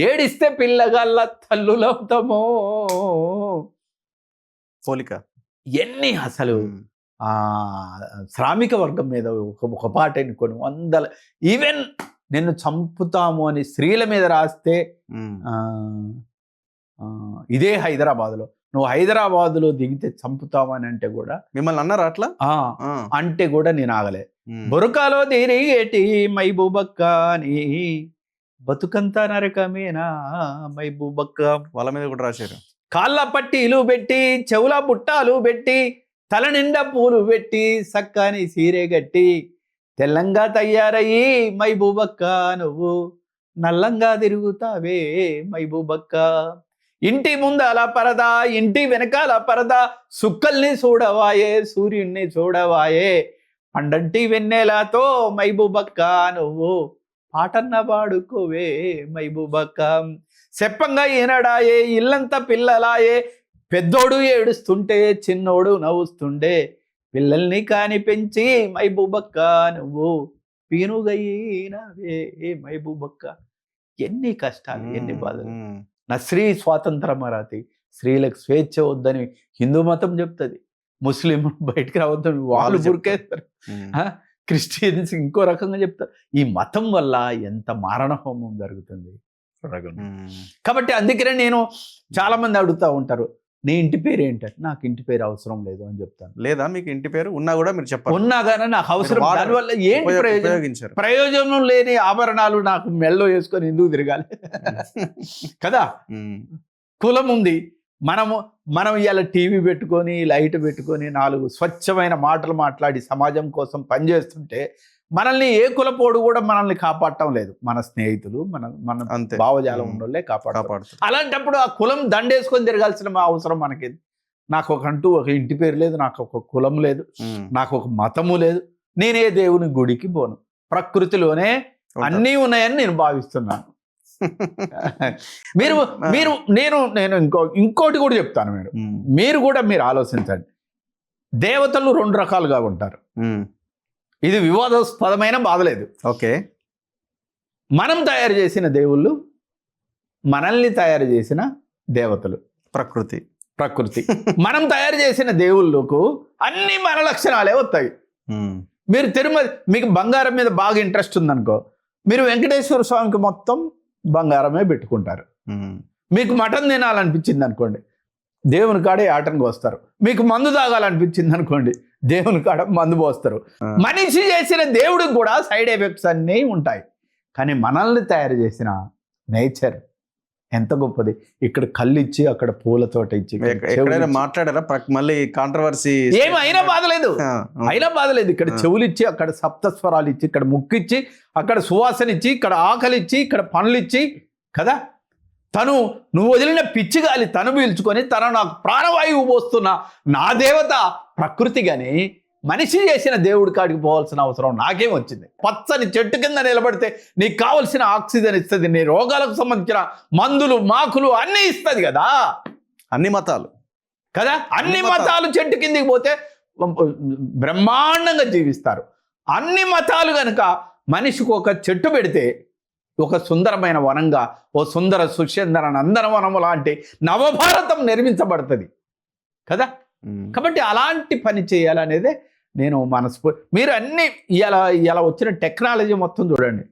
ఏడిస్తే పిల్లగాళ్ళ తల్లులవుతాము. పోలిక ఎన్ని అసలు శ్రామిక వర్గం మీద ఒక పాట ఎన్నుకొని వందల, ఈవెన్ నిన్ను చంపుతాము అని స్త్రీల మీద రాస్తే ఇదే హైదరాబాద్లో నువ్వు హైదరాబాదులో దిగితే చంపుతావని అంటే కూడా మిమ్మల్ని అన్నారా అట్లా? అంటే కూడా నేను ఆగలే. బురకాలో తిరిగేటి మైబూబక్క అని బతుకంతా నరకమేనా మైబూబక్క. వాళ్ళ మీద కూడా రాశారు. కాళ్ళ పట్టీలు పెట్టి చెవుల బుట్టాలు పెట్టి తల నిండా పూలు పెట్టి సక్కని సీరే గట్టి తెల్లంగా తయారయ్యి మైబూబక్క నువ్వు నల్లంగా తిరుగుతావే మైబూబక్క. ఇంటి ముందల పరదా ఇంటి వెనకాల పరదా సుక్కల్ని చూడవాయే సూర్యుణ్ణి చూడవాయే పండంటి వెన్నెలతో మైబూబక్క నువ్వు పాటన్న పాడుకోవే మైబూబక్క. చెప్పంగా ఈనడాయే ఇల్లంతా పిల్లలాయే పెద్దోడు ఏడుస్తుంటే చిన్నోడు నవ్వుస్తుండే పిల్లల్ని కాని పెంచి మైబూబక్క నువ్వు పీనుగయ్యినవే మైబూబక్క. ఎన్ని కష్టాలు ఎన్ని బాధలు. నా స్త్రీ స్వాతంత్రం మరాతి స్త్రీలకు స్వేచ్ఛ వద్దని హిందూ మతం చెప్తుంది. ముస్లిం బయటకు రావద్దని వాళ్ళు బురికేస్తారు. క్రిస్టియన్స్ ఇంకో రకంగా చెప్తారు. ఈ మతం వల్ల ఎంత మారణ హోమం జరుగుతుంది. కాబట్టి అందుకనే నేను చాలా మంది అడుగుతూ ఉంటారు, నీ ఇంటి పేరు ఏంటంటే నాకు ఇంటి పేరు అవసరం లేదు అని చెప్తాను. లేదా మీకు ఇంటి పేరు ఉన్నా కూడా మీరు చెప్పాలి. ఉన్నా కానీ నాకు అవసరం, దానివల్ల ఏంటి ప్రయోజనం? ప్రయోజనం లేని ఆభరణాలు నాకు మెళ్ళో వేసుకొని ఎందుకు తిరగాలి కదా. కులం ఉంది, మనం ఇవాళ టీవీ పెట్టుకొని లైట్ పెట్టుకొని 4 స్వచ్ఛమైన మాటలు మాట్లాడి సమాజం కోసం పనిచేస్తుంటే మనల్ని ఏ కులపోడు కూడా మనల్ని కాపాడటం లేదు. మన స్నేహితులు మన భావజాలం ఉన్నోళ్ళే కాపాడుతారు. అలాంటప్పుడు ఆ కులం దండేసుకొని తిరగాల్సిన అవసరం మనకేది? నాకు ఒక ఇంటి పేరు లేదు, నాకు ఒక కులం లేదు, నాకు ఒక మతము లేదు. నేనే దేవుని గుడికి పోను, ప్రకృతిలోనే అన్నీ ఉన్నాయని నేను భావిస్తున్నాను. నేను ఇంకోటి కూడా చెప్తాను. మీరు ఆలోచించండి. దేవతలు 2 రకాలుగా ఉంటారు. ఇది వివాదాస్పదమైన బాధలేదు. ఓకే, మనం తయారు చేసిన దేవుళ్ళు, మనల్ని తయారు చేసిన దేవతలు ప్రకృతి. మనం తయారు చేసిన దేవుళ్ళకు అన్ని మన లక్షణాలే వస్తాయి. మీరు తిరుమల, మీకు బంగారం మీద బాగా ఇంట్రెస్ట్ ఉందనుకో, మీరు వెంకటేశ్వర స్వామికి మొత్తం బంగారమే పెట్టుకుంటారు. మీకు మటన్ తినాలనిపించింది అనుకోండి, దేవుని కాడే ఆటంకి వస్తారు. మీకు మందు తాగాలనిపించింది అనుకోండి, దేవుని కాడ మందు పోస్తారు. మనిషి చేసిన దేవుడికి కూడా సైడ్ ఎఫెక్ట్స్ అన్నీ ఉంటాయి. కానీ మనల్ని తయారు చేసిన నేచర్ ఎంత గొప్పది. ఇక్కడ కళ్ళు ఇచ్చి, అక్కడ పూల తోట ఇచ్చి, మాట్లాడారా మళ్ళీ కాంట్రవర్సీ? అయినా బాధలేదు. ఇక్కడ చెవులు ఇచ్చి, అక్కడ సప్తస్వరాలు ఇచ్చి, ఇక్కడ ముక్కు ఇచ్చి, అక్కడ సువాసన ఇచ్చి, ఇక్కడ ఆకలి ఇచ్చి, ఇక్కడ పనులు ఇచ్చి కదా. నువ్వు వదిలిన పిచ్చి గాలి తను పీల్చుకొని నాకు ప్రాణవాయువు పోస్తున్న నా దేవత ప్రకృతి. కానీ మనిషి చేసిన దేవుడి కాడికి పోవాల్సిన అవసరం నాకేం వచ్చింది? పచ్చని చెట్టు కింద నిలబడితే నీకు కావలసిన ఆక్సిజన్ ఇస్తుంది, నీ రోగాలకు సంబంధించిన మందులు మాకులు అన్నీ ఇస్తుంది కదా. అన్ని మతాలు కదా, అన్ని మతాలు చెట్టు కిందికి పోతే బ్రహ్మాండంగా జీవిస్తారు. అన్ని మతాలు కనుక మనిషికి ఒక చెట్టు పెడితే ఒక సుందరమైన వనంగా, ఓ సుందర సుశేందర నందనవనము లాంటి నవభారతం నిర్మించబడుతుంది కాబట్టి అలాంటి పని చేయాలనేదే నేను మీరు అన్ని ఇలా వచ్చిన టెక్నాలజీ మొత్తం చూడండి.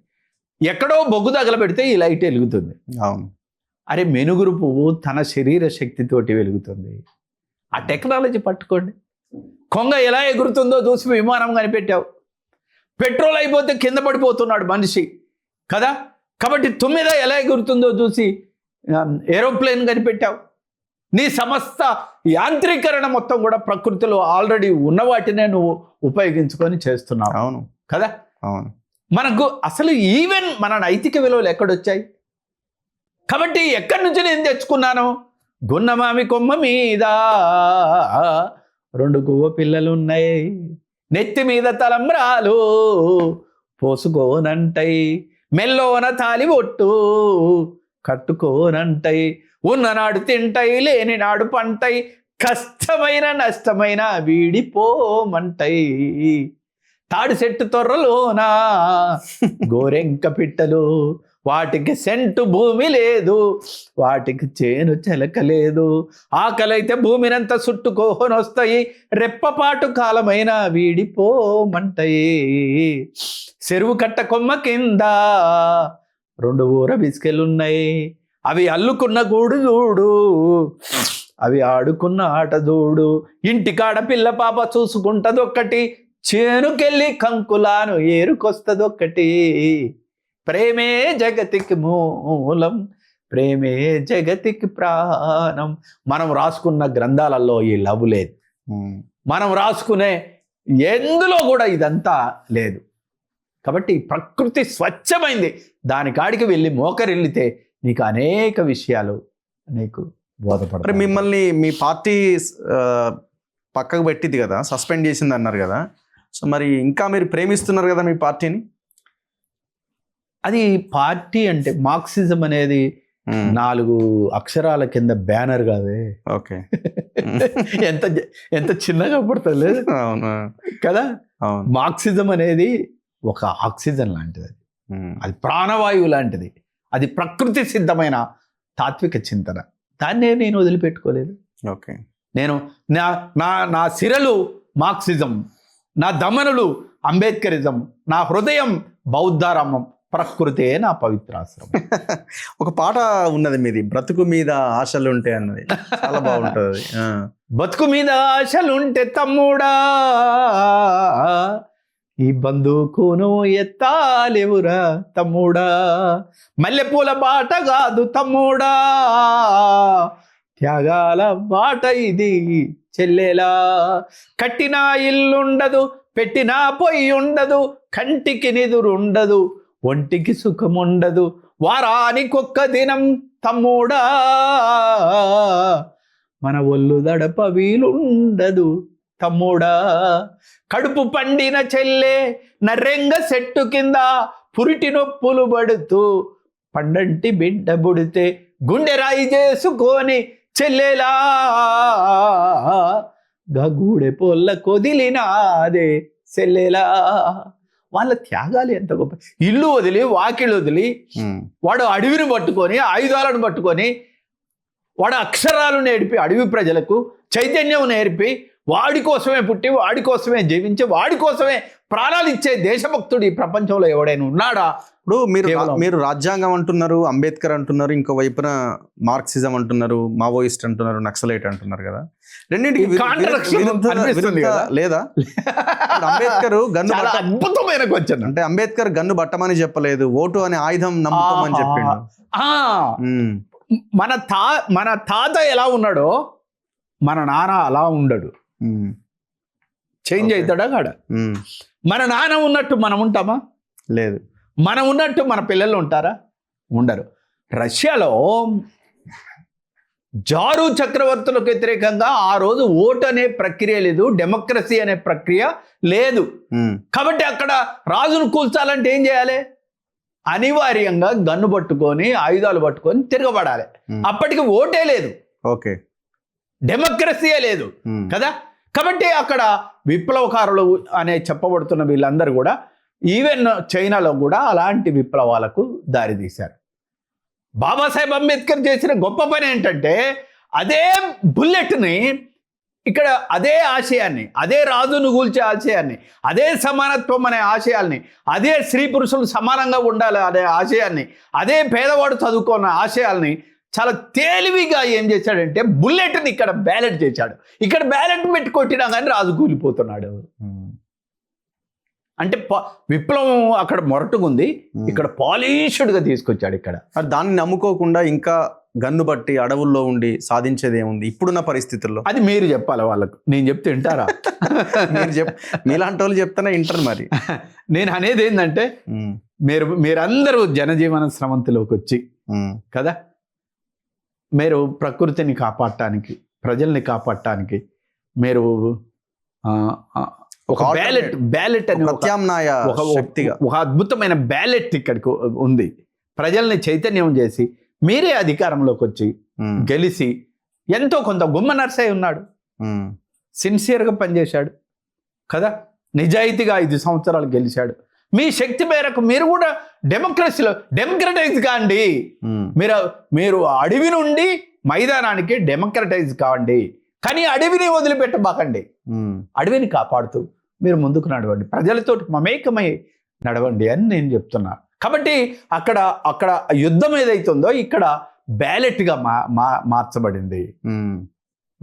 ఎక్కడో బొగ్గు తగలబెడితే ఈ లైట్ వెలుగుతుంది. అవును, అరే మెనుగురు పువ్వు తన శరీర శక్తితోటి వెలుగుతుంది. ఆ టెక్నాలజీ పట్టుకోండి. కొంగ ఎలా ఎగురుతుందో చూసి విమానం కనిపెట్టావు. పెట్రోల్ అయిపోతే కింద పడిపోతున్నాడు మనిషి కదా. కాబట్టి 9 ఎలా ఎగురుతుందో చూసి ఏరోప్లేన్ కనిపెట్టావు. నీ సమస్త యాంత్రీకరణ మొత్తం కూడా ప్రకృతిలో ఆల్రెడీ ఉన్న వాటినే నువ్వు ఉపయోగించుకొని చేస్తున్నావు. అవును కదా. అవును, మనకు అసలు ఈవెన్ మన నైతిక విలువలు ఎక్కడొచ్చాయి? కాబట్టి ఎక్కడి నుంచి నేను తెచ్చుకున్నాను? గున్నమామి కొమ్మ మీద 2 గువ్వ పిల్లలున్నాయి, నెత్తి మీద తలంబ్రాలు పోసుకోనంటాయి, మెల్లోన తాలి ఒట్టు కట్టుకోనంటాయి, ఉన్ననాడు తింటాయి, లేని నాడు పంటాయి, కష్టమైన నష్టమైన వీడిపోమంటాయి, తాడి చెట్టు తొర్రలోనా గోరెంక పిట్టలు, వాటికి సెంటు భూమి లేదు, వాటికి చేను చెలక లేదు, ఆకలైతే భూమినంతా చుట్టుకోని వస్తాయి, రెప్పపాటు కాలమైన వీడిపోమంటాయి, చెరువు కట్ట కొమ్మ కింద 2 ఊర బిస్కెలున్నాయి, అవి అల్లుకున్న గూడు చూడు, అవి ఆడుకున్న ఆట చూడు, ఇంటికాడ పిల్ల పాప చూసుకుంటదొక్కటి, చేనుకెళ్ళి కంకులాను ఏరుకొస్తదొక్కటి. ప్రేమే జగతికి మూలం, ప్రేమే జగతికి ప్రాణం. మనం రాసుకున్న గ్రంథాలలో ఈ లవ్ లేదు, మనం రాసుకునే ఎందులో కూడా ఇదంతా లేదు. కాబట్టి ప్రకృతి స్వచ్ఛమైంది, దాని కాడికి వెళ్ళి మోకరిల్లితే నీకు అనేక విషయాలు నీకు బోధపడతాయి. మరి మిమ్మల్ని మీ పార్టీ పక్కకు పెట్టింది కదా, సస్పెండ్ చేసింది అన్నారు కదా, సో మరి ఇంకా మీరు ప్రేమిస్తున్నారు కదా మీ పార్టీని? అది పార్టీ అంటే మార్క్సిజం అనేది 4 అక్షరాల కింద బ్యానర్ కాదే. ఓకే. ఎంత ఎంత చిన్నగా పడుతుంది లేదు అవును కదా. అవును. మార్క్సిజం అనేది ఒక ఆక్సిజన్ లాంటిది, అది ప్రాణవాయువు లాంటిది, అది ప్రకృతి సిద్ధమైన తాత్విక చింతన. దాన్నే నేను వదిలిపెట్టుకోలేదు. ఓకే. నేను నా నా నా సిరలు మార్క్సిజం, నా దమనులు అంబేద్కరిజం, నా హృదయం బౌద్ధారామం, ప్రకృతే నా పవిత్రాశ్రమం. ఒక పాట ఉన్నది మీది, బ్రతుకు మీద ఆశలుంటే అన్నది, చాలా బాగుంటుంది. బతుకు మీద ఆశలుంటే తమ్ముడా, ఈ బంధుకును ఎత్తాలేవురా తమ్ముడా, మల్లెపూల బాట కాదు తమ్ముడా, త్యాగాల బాట ఇది చెల్లెలా. కట్టిన ఇల్లుండదు, పెట్టిన పొయ్యి ఉండదు, కంటికి నిదురుండదు, ఒంటికి సుఖముండదు, వారానికొక్క దినం తమ్ముడా, మన ఒళ్ళు దడప వీలుండదు తమ్ముడా. కడుపు పండిన చెల్లె నర్రెంగ చెట్టు కింద పురిటి నొప్పులు పడుతూ, పండంటి బిడ్డ బుడితే గుండె రాయి చేసుకొని చెల్లెలా, గూడె పొల్ల కొదిలినాదే చెల్లెలా. వాళ్ళ త్యాగాలు ఎంత గొప్ప. ఇల్లు వదిలి వాకిళ్ళు వదిలి వాడు అడవిని పట్టుకొని, ఆయుధాలను పట్టుకొని, వాడు అక్షరాలు నేర్పి అడవి ప్రజలకు చైతన్యం నేర్పి, వాడి కోసమే పుట్టి, వాడి కోసమే జీవించి, వాడి కోసమే ప్రాణాలు ఇచ్చే దేశభక్తుడు ఈ ప్రపంచంలో ఎవడైనా ఉన్నాడా? ఇప్పుడు మీరు రాజ్యాంగం అంటున్నారు, అంబేద్కర్ అంటున్నారు, ఇంకో వైపున మార్క్సిజం అంటున్నారు, మావోయిస్ట్ అంటున్నారు, నక్సలైట్ అంటున్నారు కదా, రెండింటికి లేదా? అంబేద్కర్ గన్ను అద్భుతమైన క్వశ్చన్. అంటే అంబేద్కర్ గన్ను బట్టమని చెప్పలేదు, ఓటు అనే ఆయుధం నమ్ముకోమని చెప్పిండు. మన తాత ఎలా ఉన్నాడో మన నాన్న అలా ఉండడు. చేంజ్ అవుతాడా కాడ? మన నాన్న ఉన్నట్టు మనం ఉంటామా? లేదు. మనం ఉన్నట్టు మన పిల్లలు ఉంటారా? ఉండరు. రష్యాలో జారు చక్రవర్తులకు వ్యతిరేకంగా ఆ రోజు ఓటు అనే ప్రక్రియ లేదు, డెమోక్రసీ అనే ప్రక్రియ లేదు. కాబట్టి అక్కడ రాజును కూల్చాలంటే ఏం చేయాలి? అనివార్యంగా గన్ను పట్టుకొని, ఆయుధాలు పట్టుకొని తిరగబడాలి. అప్పటికి ఓటే లేదు, ఓకే, డెమోక్రసీయే లేదు కదా. కాబట్టి అక్కడ విప్లవకారులు అనే చెప్పబడుతున్న వీళ్ళందరూ కూడా ఈవెన్ చైనాలో కూడా అలాంటి విప్లవాలకు దారితీశారు. బాబాసాహెబ్ అంబేద్కర్ చేసిన గొప్ప పని ఏంటంటే, అదే బుల్లెట్ని ఇక్కడ, అదే ఆశయాన్ని, అదే రాజును కూల్చే ఆశయాన్ని, అదే సమానత్వం అనే ఆశయాల్ని, అదే స్త్రీ పురుషులు సమానంగా ఉండాలి అనే ఆశయాన్ని, అదే పేదవాడు చదువుకున్న ఆశయాల్ని చాలా తేలివిగా ఏం చేశాడంటే బుల్లెట్ని ఇక్కడ బ్యాలెట్ చేశాడు. ఇక్కడ బ్యాలెట్ పెట్టి కొట్టినా కానీ రాజు కూలిపోతున్నాడు. అంటే విప్లవం అక్కడ మొరటుగుంది, ఇక్కడ పాలిష్డ్గా తీసుకొచ్చాడు. ఇక్కడ దాన్ని నమ్ముకోకుండా ఇంకా గన్ను బట్టి అడవుల్లో ఉండి సాధించేది ఏముంది ఇప్పుడున్న పరిస్థితుల్లో? అది మీరు చెప్పాలి వాళ్ళకు, నేను చెప్తే వింటారా? మీలాంటి వాళ్ళు చెప్తానే వింటారు. మరి నేను అనేది ఏంటంటే, మీరందరూ జనజీవన స్రవంతిలోకి వచ్చి కదా, మీరు ప్రకృతిని కాపాడటానికి, ప్రజల్ని కాపాడటానికి మీరు ఒక బ్యాలెట్ అని ఒక అద్భుతమైన బ్యాలెట్ ఇక్కడికి ఉంది. ప్రజల్ని చైతన్యం చేసి మీరే అధికారంలోకి వచ్చి గెలిచి ఎంతో కొంత గుమ్మ నర్సయ్య ఉన్నాడు, సిన్సియర్గా పనిచేశాడు కదా, నిజాయితీగా 5 సంవత్సరాలు గెలిచాడు. మీ శక్తి మేరకు మీరు కూడా డెమోక్రసీలో డెమోక్రటైజ్ కాండి. మీరు అడవి నుండి మైదానానికి డెమోక్రటైజ్ కావండి, కానీ అడవిని వదిలిపెట్టబాకండి. అడవిని కాపాడుతూ మీరు ముందుకు నడవండి, ప్రజలతో మమేకమై నడవండి అని నేను చెప్తున్నా. కాబట్టి అక్కడ యుద్ధం ఏదైతుందో ఇక్కడ బ్యాలెట్గా మార్చబడింది.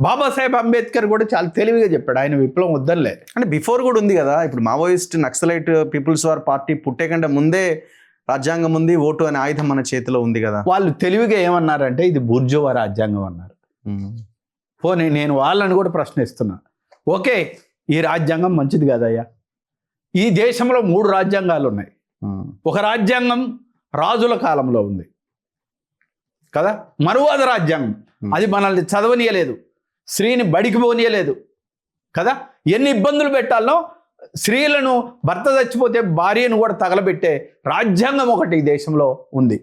బాబాసాహెబ్ అంబేద్కర్ కూడా చాలా తెలివిగా చెప్పాడు, ఆయన విప్లవం వద్దనిలే. అంటే బిఫోర్ కూడా ఉంది కదా, ఇప్పుడు Maoist Naxalite people's war party పుట్టే కంటే ముందే రాజ్యాంగం ఉంది, ఓటు అనే ఆయుధం మన చేతిలో ఉంది కదా. వాళ్ళు తెలివిగా ఏమన్నారంటే ఇది బూర్జువా రాజ్యాంగం అన్నారు. పోనీ నేను వాళ్ళని కూడా ప్రశ్నిస్తున్నా, ఓకే ఈ రాజ్యాంగం మంచిది కాదయ్యా, ఈ దేశంలో 3 రాజ్యాంగాలు ఉన్నాయి. ఒక రాజ్యాంగం రాజుల కాలంలో ఉంది కదా, మరువాద రాజ్యాంగం, అది మనల్ని చదవనీయలేదు, స్త్రీని బడికి పోనీయలేదు కదా, ఎన్ని ఇబ్బందులు పెట్టాలో, స్త్రీలను భర్త చచ్చిపోతే భార్యను కూడా తగలబెట్టే రాజ్యాంగం ఒకటి ఈ దేశంలో ఉంది.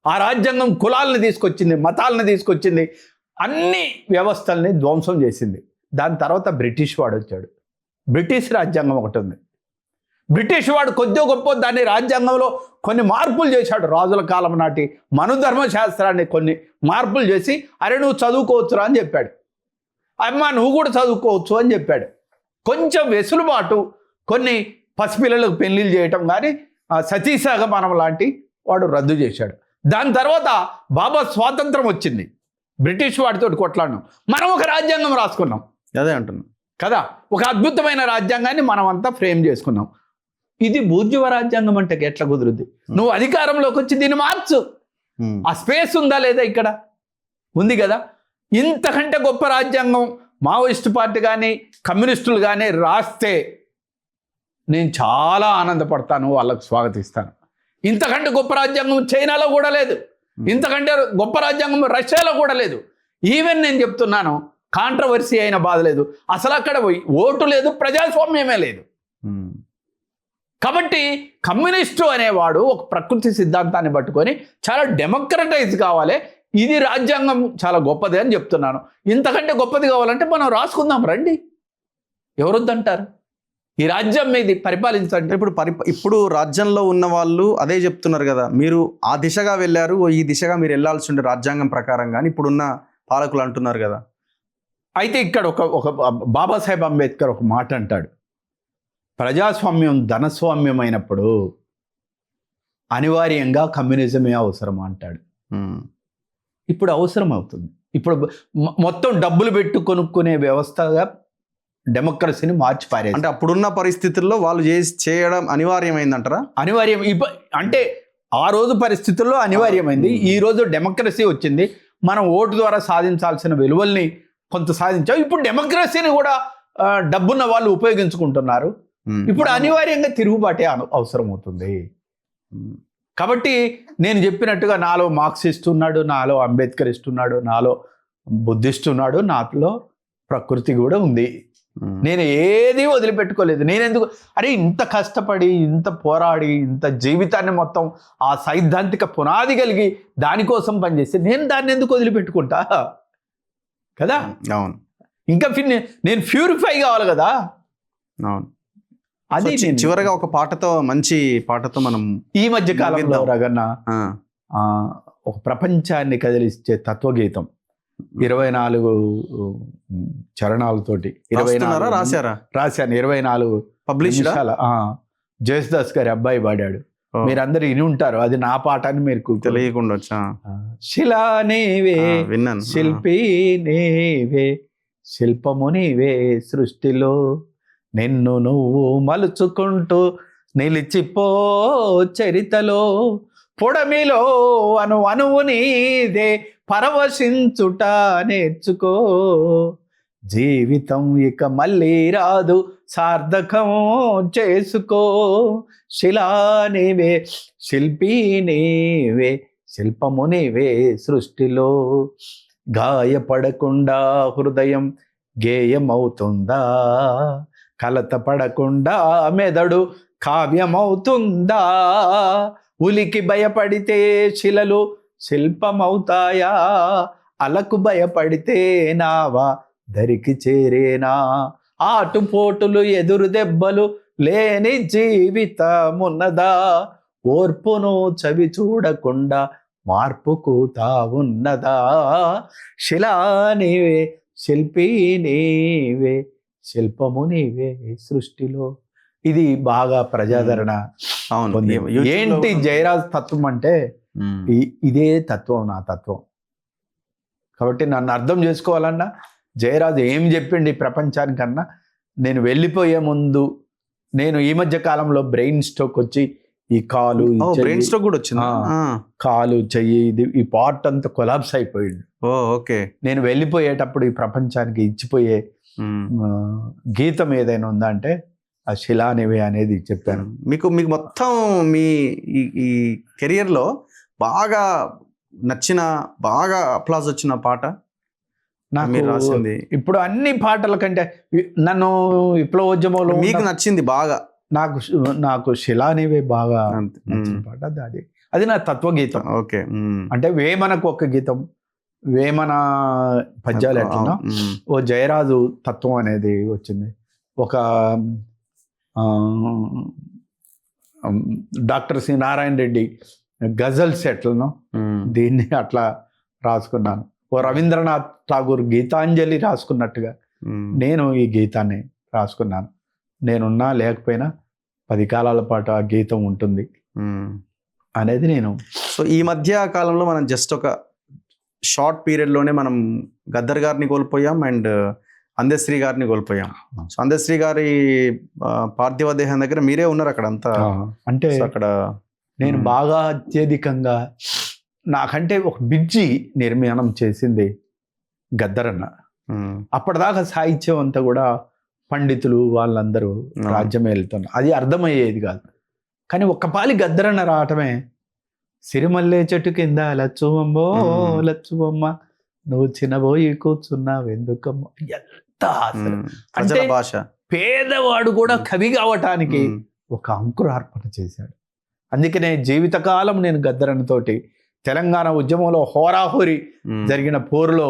ఆ రాజ్యాంగం కులాలను తీసుకొచ్చింది, మతాలను తీసుకొచ్చింది, అన్ని వ్యవస్థల్ని ధ్వంసం చేసింది. దాని తర్వాత బ్రిటిష్ వాడు వచ్చాడు, బ్రిటిష్ రాజ్యాంగం ఒకటి ఉంది. బ్రిటిష్ వాడు కొద్దిగా గొప్ప దాన్ని రాజ్యాంగంలో కొన్ని మార్పులు చేశాడు. రాజుల కాలం నాటి మనుధర్మశాస్త్రాన్ని కొన్ని మార్పులు చేసి, అరే నువ్వు చదువుకోవచ్చురా అని చెప్పాడు, అమ్మ నువ్వు కూడా చదువుకోవచ్చు అని చెప్పాడు. కొంచెం వెసులుబాటు, కొన్ని పసిపిల్లలకు పెళ్లిళ్ళు చేయటం కానీ సతీసహగమనం లాంటి వాడు రద్దు చేశాడు. దాని తర్వాత బాబా స్వాతంత్రం వచ్చింది, బ్రిటిష్ వాడితో కొట్లాడినాం, మనం ఒక రాజ్యాంగం రాసుకున్నాం. అదే అంటున్నాం కదా, ఒక అద్భుతమైన రాజ్యాంగాన్ని మనం అంతా ఫ్రేమ్ చేసుకున్నాం. ఇది బూర్జువా రాజ్యాంగం అంటే ఎట్లా కుదురుద్ది? నువ్వు అధికారంలోకి వచ్చి దీన్ని మార్చు. ఆ స్పేస్ ఉందా లేదా? ఇక్కడ ఉంది కదా. ఇంతకంటే గొప్ప రాజ్యాంగం మావోయిస్ట్ పార్టీ కానీ కమ్యూనిస్టులు కానీ రాస్తే నేను చాలా ఆనందపడతాను, వాళ్ళకు స్వాగతిస్తాను. ఇంతకంటే గొప్ప రాజ్యాంగం చైనాలో కూడా లేదు, ఇంతకంటే గొప్ప రాజ్యాంగం రష్యాలో కూడా లేదు. ఈవెన్ నేను చెప్తున్నాను, కాంట్రవర్సీ అయిన బాధ లేదు, అసలు అక్కడ ఓటు లేదు, ప్రజాస్వామ్యమే లేదు. కాబట్టి కమ్యూనిస్టు అనేవాడు ఒక ప్రకృతి సిద్ధాంతాన్ని పట్టుకొని చాలా డెమోక్రటైజ్ కావాలి, ఇది రాజ్యాంగం చాలా గొప్పది అని చెప్తున్నాను. ఇంతకంటే గొప్పది కావాలంటే మనం రాసుకుందాం రండి, ఎవరొద్దంటారు? ఈ రాజ్యం మీది పరిపాలించండి. ఇప్పుడు రాజ్యంలో ఉన్న వాళ్ళు అదే చెప్తున్నారు కదా, మీరు ఆ దిశగా వెళ్ళారు, ఈ దిశగా మీరు వెళ్ళాల్సి ఉండే రాజ్యాంగం ప్రకారం, కానీ ఇప్పుడున్న పాలకులు అంటున్నారు కదా. అయితే ఇక్కడ ఒక బాబాసాహెబ్ అంబేద్కర్ ఒక మాట అంటాడు, ప్రజాస్వామ్యం ధనస్వామ్యం అయినప్పుడు అనివార్యంగా కమ్యూనిజమే అవసరం అంటాడు. ఇప్పుడు అవసరం అవుతుంది. ఇప్పుడు మొత్తం డబ్బులు పెట్టు కొనుక్కునే వ్యవస్థగా డెమోక్రసీని మార్చి పారేది. అంటే అప్పుడున్న పరిస్థితుల్లో వాళ్ళు చేయడం అనివార్యమైందంటారా? అనివార్యం అంటే ఆ రోజు పరిస్థితుల్లో అనివార్యమైంది. ఈ రోజు డెమోక్రసీ వచ్చింది, మనం ఓటు ద్వారా సాధించాల్సిన విలువల్ని కొంత సాధించాం. ఇప్పుడు డెమోక్రసీని కూడా డబ్బున్న వాళ్ళు ఉపయోగించుకుంటున్నారు. ఇప్పుడు అనివార్యంగా తిరుగుబాటే అవసరం అవుతుంది. కాబట్టి నేను చెప్పినట్టుగా నాలో మార్క్సిస్ట్ ఉన్నాడు, నాలో అంబేద్కరిస్ట్ ఉన్నాడు, నాలో బుద్ధిస్ట్ ఉన్నాడు, నాలో ప్రకృతి కూడా ఉంది. నేను ఏది వదిలిపెట్టుకోలేదు. నేనెందుకు ఇంత కష్టపడి, ఇంత పోరాడి, ఇంత జీవితాన్ని మొత్తం ఆ సైద్ధాంతిక పునాది కలిగి దానికోసం పనిచేస్తే నేను దాన్ని ఎందుకు వదిలిపెట్టుకుంటా కదా. అవును, ఇంకా నేను ప్యూరిఫై కావాలి కదా. అవును, అది చివరగా ఒక పాటతో, మంచి పాటతో మనం ఈ మధ్య కాలంలో రగన్న ఒక ప్రపంచాన్ని కదిలిచ్చే తత్వగీతం 24 చరణాలతోటి 24 రాశాను. 24 పబ్లిష్. జయసుదాస్ గారి అబ్బాయి పాడాడు, మీరందరూ విని ఉంటారు. అది నా పాట అని మీరు తెలియకుండా వచ్చా. శిలా నీవే విన్నాను, శిల్పి నీవే శిల్పము నీవే సృష్టిలో, నిన్ను నువ్వు మలుచుకుంటూ నిలిచిపో చరితలో, పొడమిలో అణువు నీదే పరవశించుట నేర్చుకో, జీవితం ఇక మళ్ళీ రాదు సార్థకం చేసుకో, శిలా నీవే శిల్పి నీవే శిల్పము నీవే సృష్టిలో, గాయపడకుండా హృదయం గేయమవుతుందా, కలత పడకుండా మెదడు కావ్యమవుతుందా, ఉలికి భయపడితే శిలలు శిల్పమవుతాయా, అలకు భయపడితే నావా దరికి చేరేనా, ఆటుపోటులు ఎదురు దెబ్బలు లేని జీవితమున్నదా, ఓర్పును చవి చూడకుండా మార్పుకు తావున్నదా, శిలా నీవే శిల్పి నీవే శిల్పము నీవే సృష్టిలో. ఇది బాగా ప్రజాదరణ. ఏంటి జయరాజ్ తత్వం అంటే ఇదే తత్వం, నా తత్వం. కాబట్టి నన్ను అర్థం చేసుకోవాలన్నా జయరాజు ఏం చెప్పిండి ప్రపంచానికన్నా, నేను వెళ్ళిపోయే ముందు, నేను ఈ మధ్య కాలంలో బ్రెయిన్ స్ట్రోక్ వచ్చి ఈ కాలు ఈ చెయ్యి, బ్రెయిన్ స్ట్రోక్ కూడా వచ్చింది. కాలు చెయ్యి ఇది ఈ పార్ట్ అంతా కొలాప్స్ అయిపోయింది. ఓకే. నేను వెళ్ళిపోయేటప్పుడు ఈ ప్రపంచానికి ఇచ్చిపోయే గీతం ఏదైనా ఉందా అంటే ఆ శిలానివే అనేది చెప్పాను. మీకు మొత్తం మీ ఈ కెరియర్లో బాగా నచ్చిన, బాగా అప్లాజ్ వచ్చిన పాట నాకు మీరు రాసింది? ఇప్పుడు అన్ని పాటల కంటే నన్ను విప్లవోద్యమంలో మీకు నచ్చింది బాగా? నాకు శిలానివే బాగా నచ్చిన పాట అది నా తత్వగీతం. ఓకే. అంటే వేమనకు ఒక గీతం, వేమన పద్యాలు ఎట్లా ఓ జయరాజు తత్వం అనేది వచ్చింది. ఒక డాక్టర్ సి నారాయణ రెడ్డి గజల్స్ ఎట్లనో దీన్ని అట్లా రాసుకున్నాను. ఓ రవీంద్రనాథ్ ఠాగూర్ గీతాంజలి రాసుకున్నట్టుగా నేను ఈ గీతాన్ని రాసుకున్నాను. నేనున్నా లేకపోయినా 10 కాలాల పాటు ఆ గీతం ఉంటుంది అనేది నేను. సో ఈ మధ్య కాలంలో మనం జస్ట్ ఒక షార్ట్ పీరియడ్లోనే మనం గద్దర్ గారిని కోల్పోయాం అండ్ అందశ్రీ గారిని కోల్పోయాం. సో అందశ్రీ గారి పార్థివ దేహం దగ్గర మీరే ఉన్నారు అక్కడ అంతా. అంటే అక్కడ నేను బాగా అత్యధికంగా నాకంటే ఒక బిడ్జి నిర్మాణం చేసింది గద్దరన్న. అప్పటిదాకా సాహిత్యం అంతా కూడా పండితులు వాళ్ళందరూ రాజ్యం వెళ్తున్నారు, అది అర్థమయ్యేది కాదు. కానీ ఒక్కపాలి గద్దరన్న రావటమే, సిరిమల్లె చెట్టు కింద లచ్చువమ్మో లచ్చువమ్మ నువ్వు చిన్నబోయి కూర్చున్నావు ఎందుకమ్మో, ఎంత అంటే భాష. పేదవాడు కూడా కవి కావటానికి ఒక అంకురార్పణ చేశాడు. అందుకనే జీవితకాలం నేను గద్దరన్నతోటి తెలంగాణ ఉద్యమంలో హోరాహోరి జరిగిన పోరులో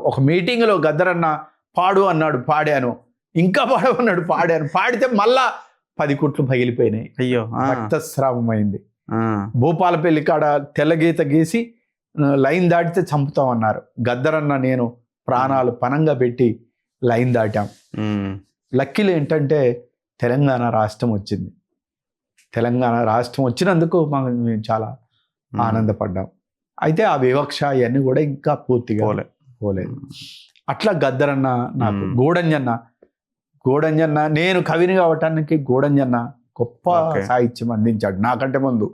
ఒక మీటింగ్లో గద్దరన్న పాడు అన్నాడు, పాడాను. ఇంకా పాడమన్నాడు, పాడాను. పాడితే మళ్ళా 10 కుట్లు పగిలిపోయినాయి. అయ్యో, రక్తస్రావమైంది. భూపాలపల్లి కాడ తెల్లగీత గీసి లైన్ దాటితే చంపుతామన్నారు. గద్దరన్న నేను ప్రాణాలు పనంగా పెట్టి లైన్ దాటాం. లక్కీలు ఏంటంటే తెలంగాణ రాష్ట్రం వచ్చింది. తెలంగాణ రాష్ట్రం వచ్చినందుకు మేము చాలా ఆనందపడ్డాం. అయితే ఆ వివక్ష ఇవన్నీ కూడా ఇంకా పూర్తిగా పోలేదు. అట్లా గద్దరన్న నాకు గోడంజన్న నేను కవిని కావటానికి గోడంజన్న గొప్ప సాహిత్యం అందించాడు. నాకంటే ముందు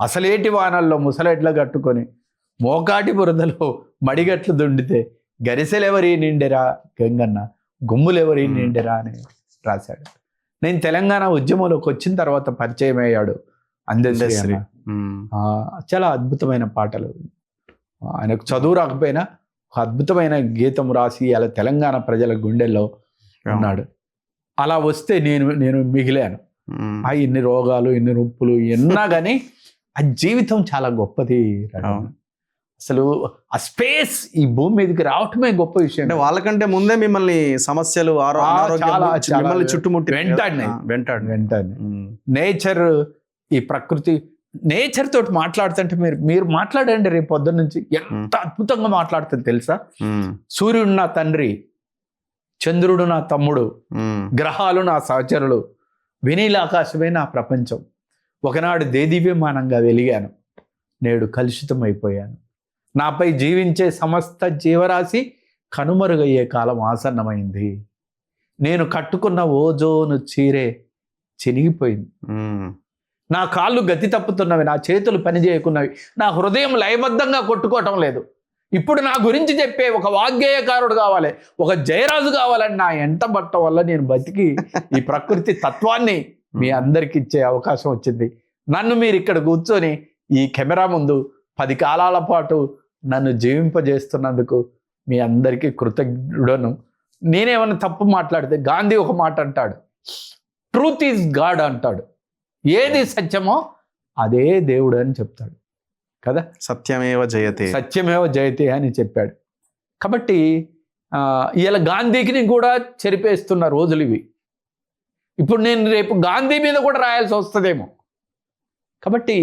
అసలేటి వానల్లో ముసలెట్ల కట్టుకొని మోకాటి బురదలో మడిగట్లు దుండితే గరిసెలెవరి నిండెరా గంగన్న గుమ్ములెవరి నిండెరా అని రాశాడు. నేను తెలంగాణ ఉద్యమంలోకి వచ్చిన తర్వాత పరిచయం అయ్యాడు అందశ్రీ. చాలా అద్భుతమైన పాటలు. ఆయనకు చదువు రాకపోయినా ఒక అద్భుతమైన గీతం రాసి అలా తెలంగాణ ప్రజల గుండెల్లో ఉన్నాడు. అలా వస్తే నేను మిగిలాను. ఇన్ని రోగాలు ఇన్ని నొప్పులు ఎన్నా కానీ ఆ జీవితం చాలా గొప్పది. అసలు ఆ స్పేస్ ఈ భూమి మీదకి రావటమే గొప్ప విషయం. అంటే వాళ్ళకంటే ముందే మిమ్మల్ని సమస్యలు మిమ్మల్ని చుట్టుముట్టి వెంటాడు. నేచర్, ఈ ప్రకృతి, నేచర్ తోటి మాట్లాడుతుంటే మీరు మాట్లాడండి రేపు పొద్దున్న నుంచి ఎంత అద్భుతంగా మాట్లాడుతుంది తెలుసా. సూర్యుడు నా తండ్రి, చంద్రుడు నా తమ్ముడు, గ్రహాలు నా సహచరులు, వినీల ఆకాశమే నా ప్రపంచం. ఒకనాడు దేదీప్యమానంగా వెలిగాను, నేడు కలుషితం అయిపోయాను. నాపై జీవించే సమస్త జీవరాశి కనుమరుగయ్యే కాలం ఆసన్నమైంది. నేను కట్టుకున్న ఓజోను చీరే చినిగిపోయింది. నా కాళ్ళు గతి తప్పుతున్నవి, నా చేతులు పనిచేయకున్నవి, నా హృదయం లయబద్ధంగా కొట్టుకోవటం లేదు. ఇప్పుడు నా గురించి చెప్పే ఒక వాగ్గేయకారుడు కావాలి, ఒక జయరాజు కావాలని నా ఎంట బట్ట వల్ల నేను బతికి ఈ ప్రకృతి తత్వాన్ని మీ అందరికి ఇచ్చే అవకాశం వచ్చింది. నన్ను మీరు ఇక్కడ కూర్చొని ఈ కెమెరా ముందు 10 కాలాల పాటు నన్ను జీవింపజేస్తున్నందుకు మీ అందరికీ కృతజ్ఞుడను. నేనేమన్నా తప్పు మాట్లాడితే గాంధీ ఒక మాట అంటాడు, ట్రూత్ ఈజ్ గాడ్ అంటాడు. ఏది సత్యమో అదే దేవుడు అని చెప్తాడు కదా. సత్యమేవ జయతే అని చెప్పాడు. కాబట్టి ఇలా గాంధీకి కూడా చెరిపేస్తున్న రోజులు ఇవి. ఇప్పుడు నేను రేపు గాంధీ మీద కూడా రాయాల్సి వస్తుందేమో. కాబట్టి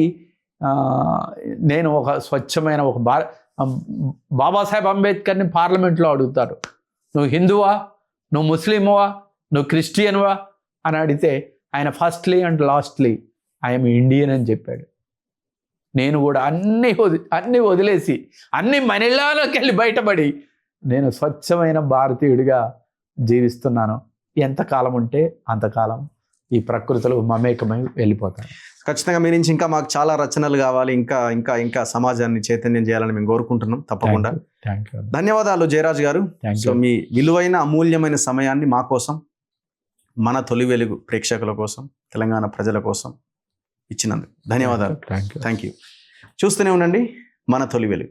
నేను ఒక స్వచ్ఛమైన ఒక బాబాసాహెబ్ అంబేద్కర్ని పార్లమెంట్లో అడుగుతారు, నువ్వు హిందువా, నువ్వు ముస్లింవా, నువ్వు క్రిస్టియన్వా అని అడిగితే ఆయన firstly and lastly I'm Indian అని చెప్పాడు. నేను కూడా అన్నీ వదిలేసి అన్ని మనిలాలోకి వెళ్ళి బయటపడి నేను స్వచ్ఛమైన భారతీయుడిగా జీవిస్తున్నాను. ఎంతకాలం ఉంటే అంతకాలం ఈ ప్రకృతిలో మమేకమై వెళ్ళిపోతాను. ఖచ్చితంగా మీ నుంచి ఇంకా మాకు చాలా రచనలు కావాలి, ఇంకా ఇంకా ఇంకా సమాజాన్ని చైతన్యం చేయాలని మేము కోరుకుంటున్నాం. తప్పకుండా. Thank you. ధన్యవాదాలు జయరాజ్ గారు. సో మీ విలువైన అమూల్యమైన సమయాన్ని మా కోసం, మన తొలి వెలుగు ప్రేక్షకుల కోసం, తెలంగాణ ప్రజల కోసం ఇచ్చినందుకు ధన్యవాదాలు. Thank you. Thank you. చూస్తూనే ఉండండి మన తొలి వెలుగు.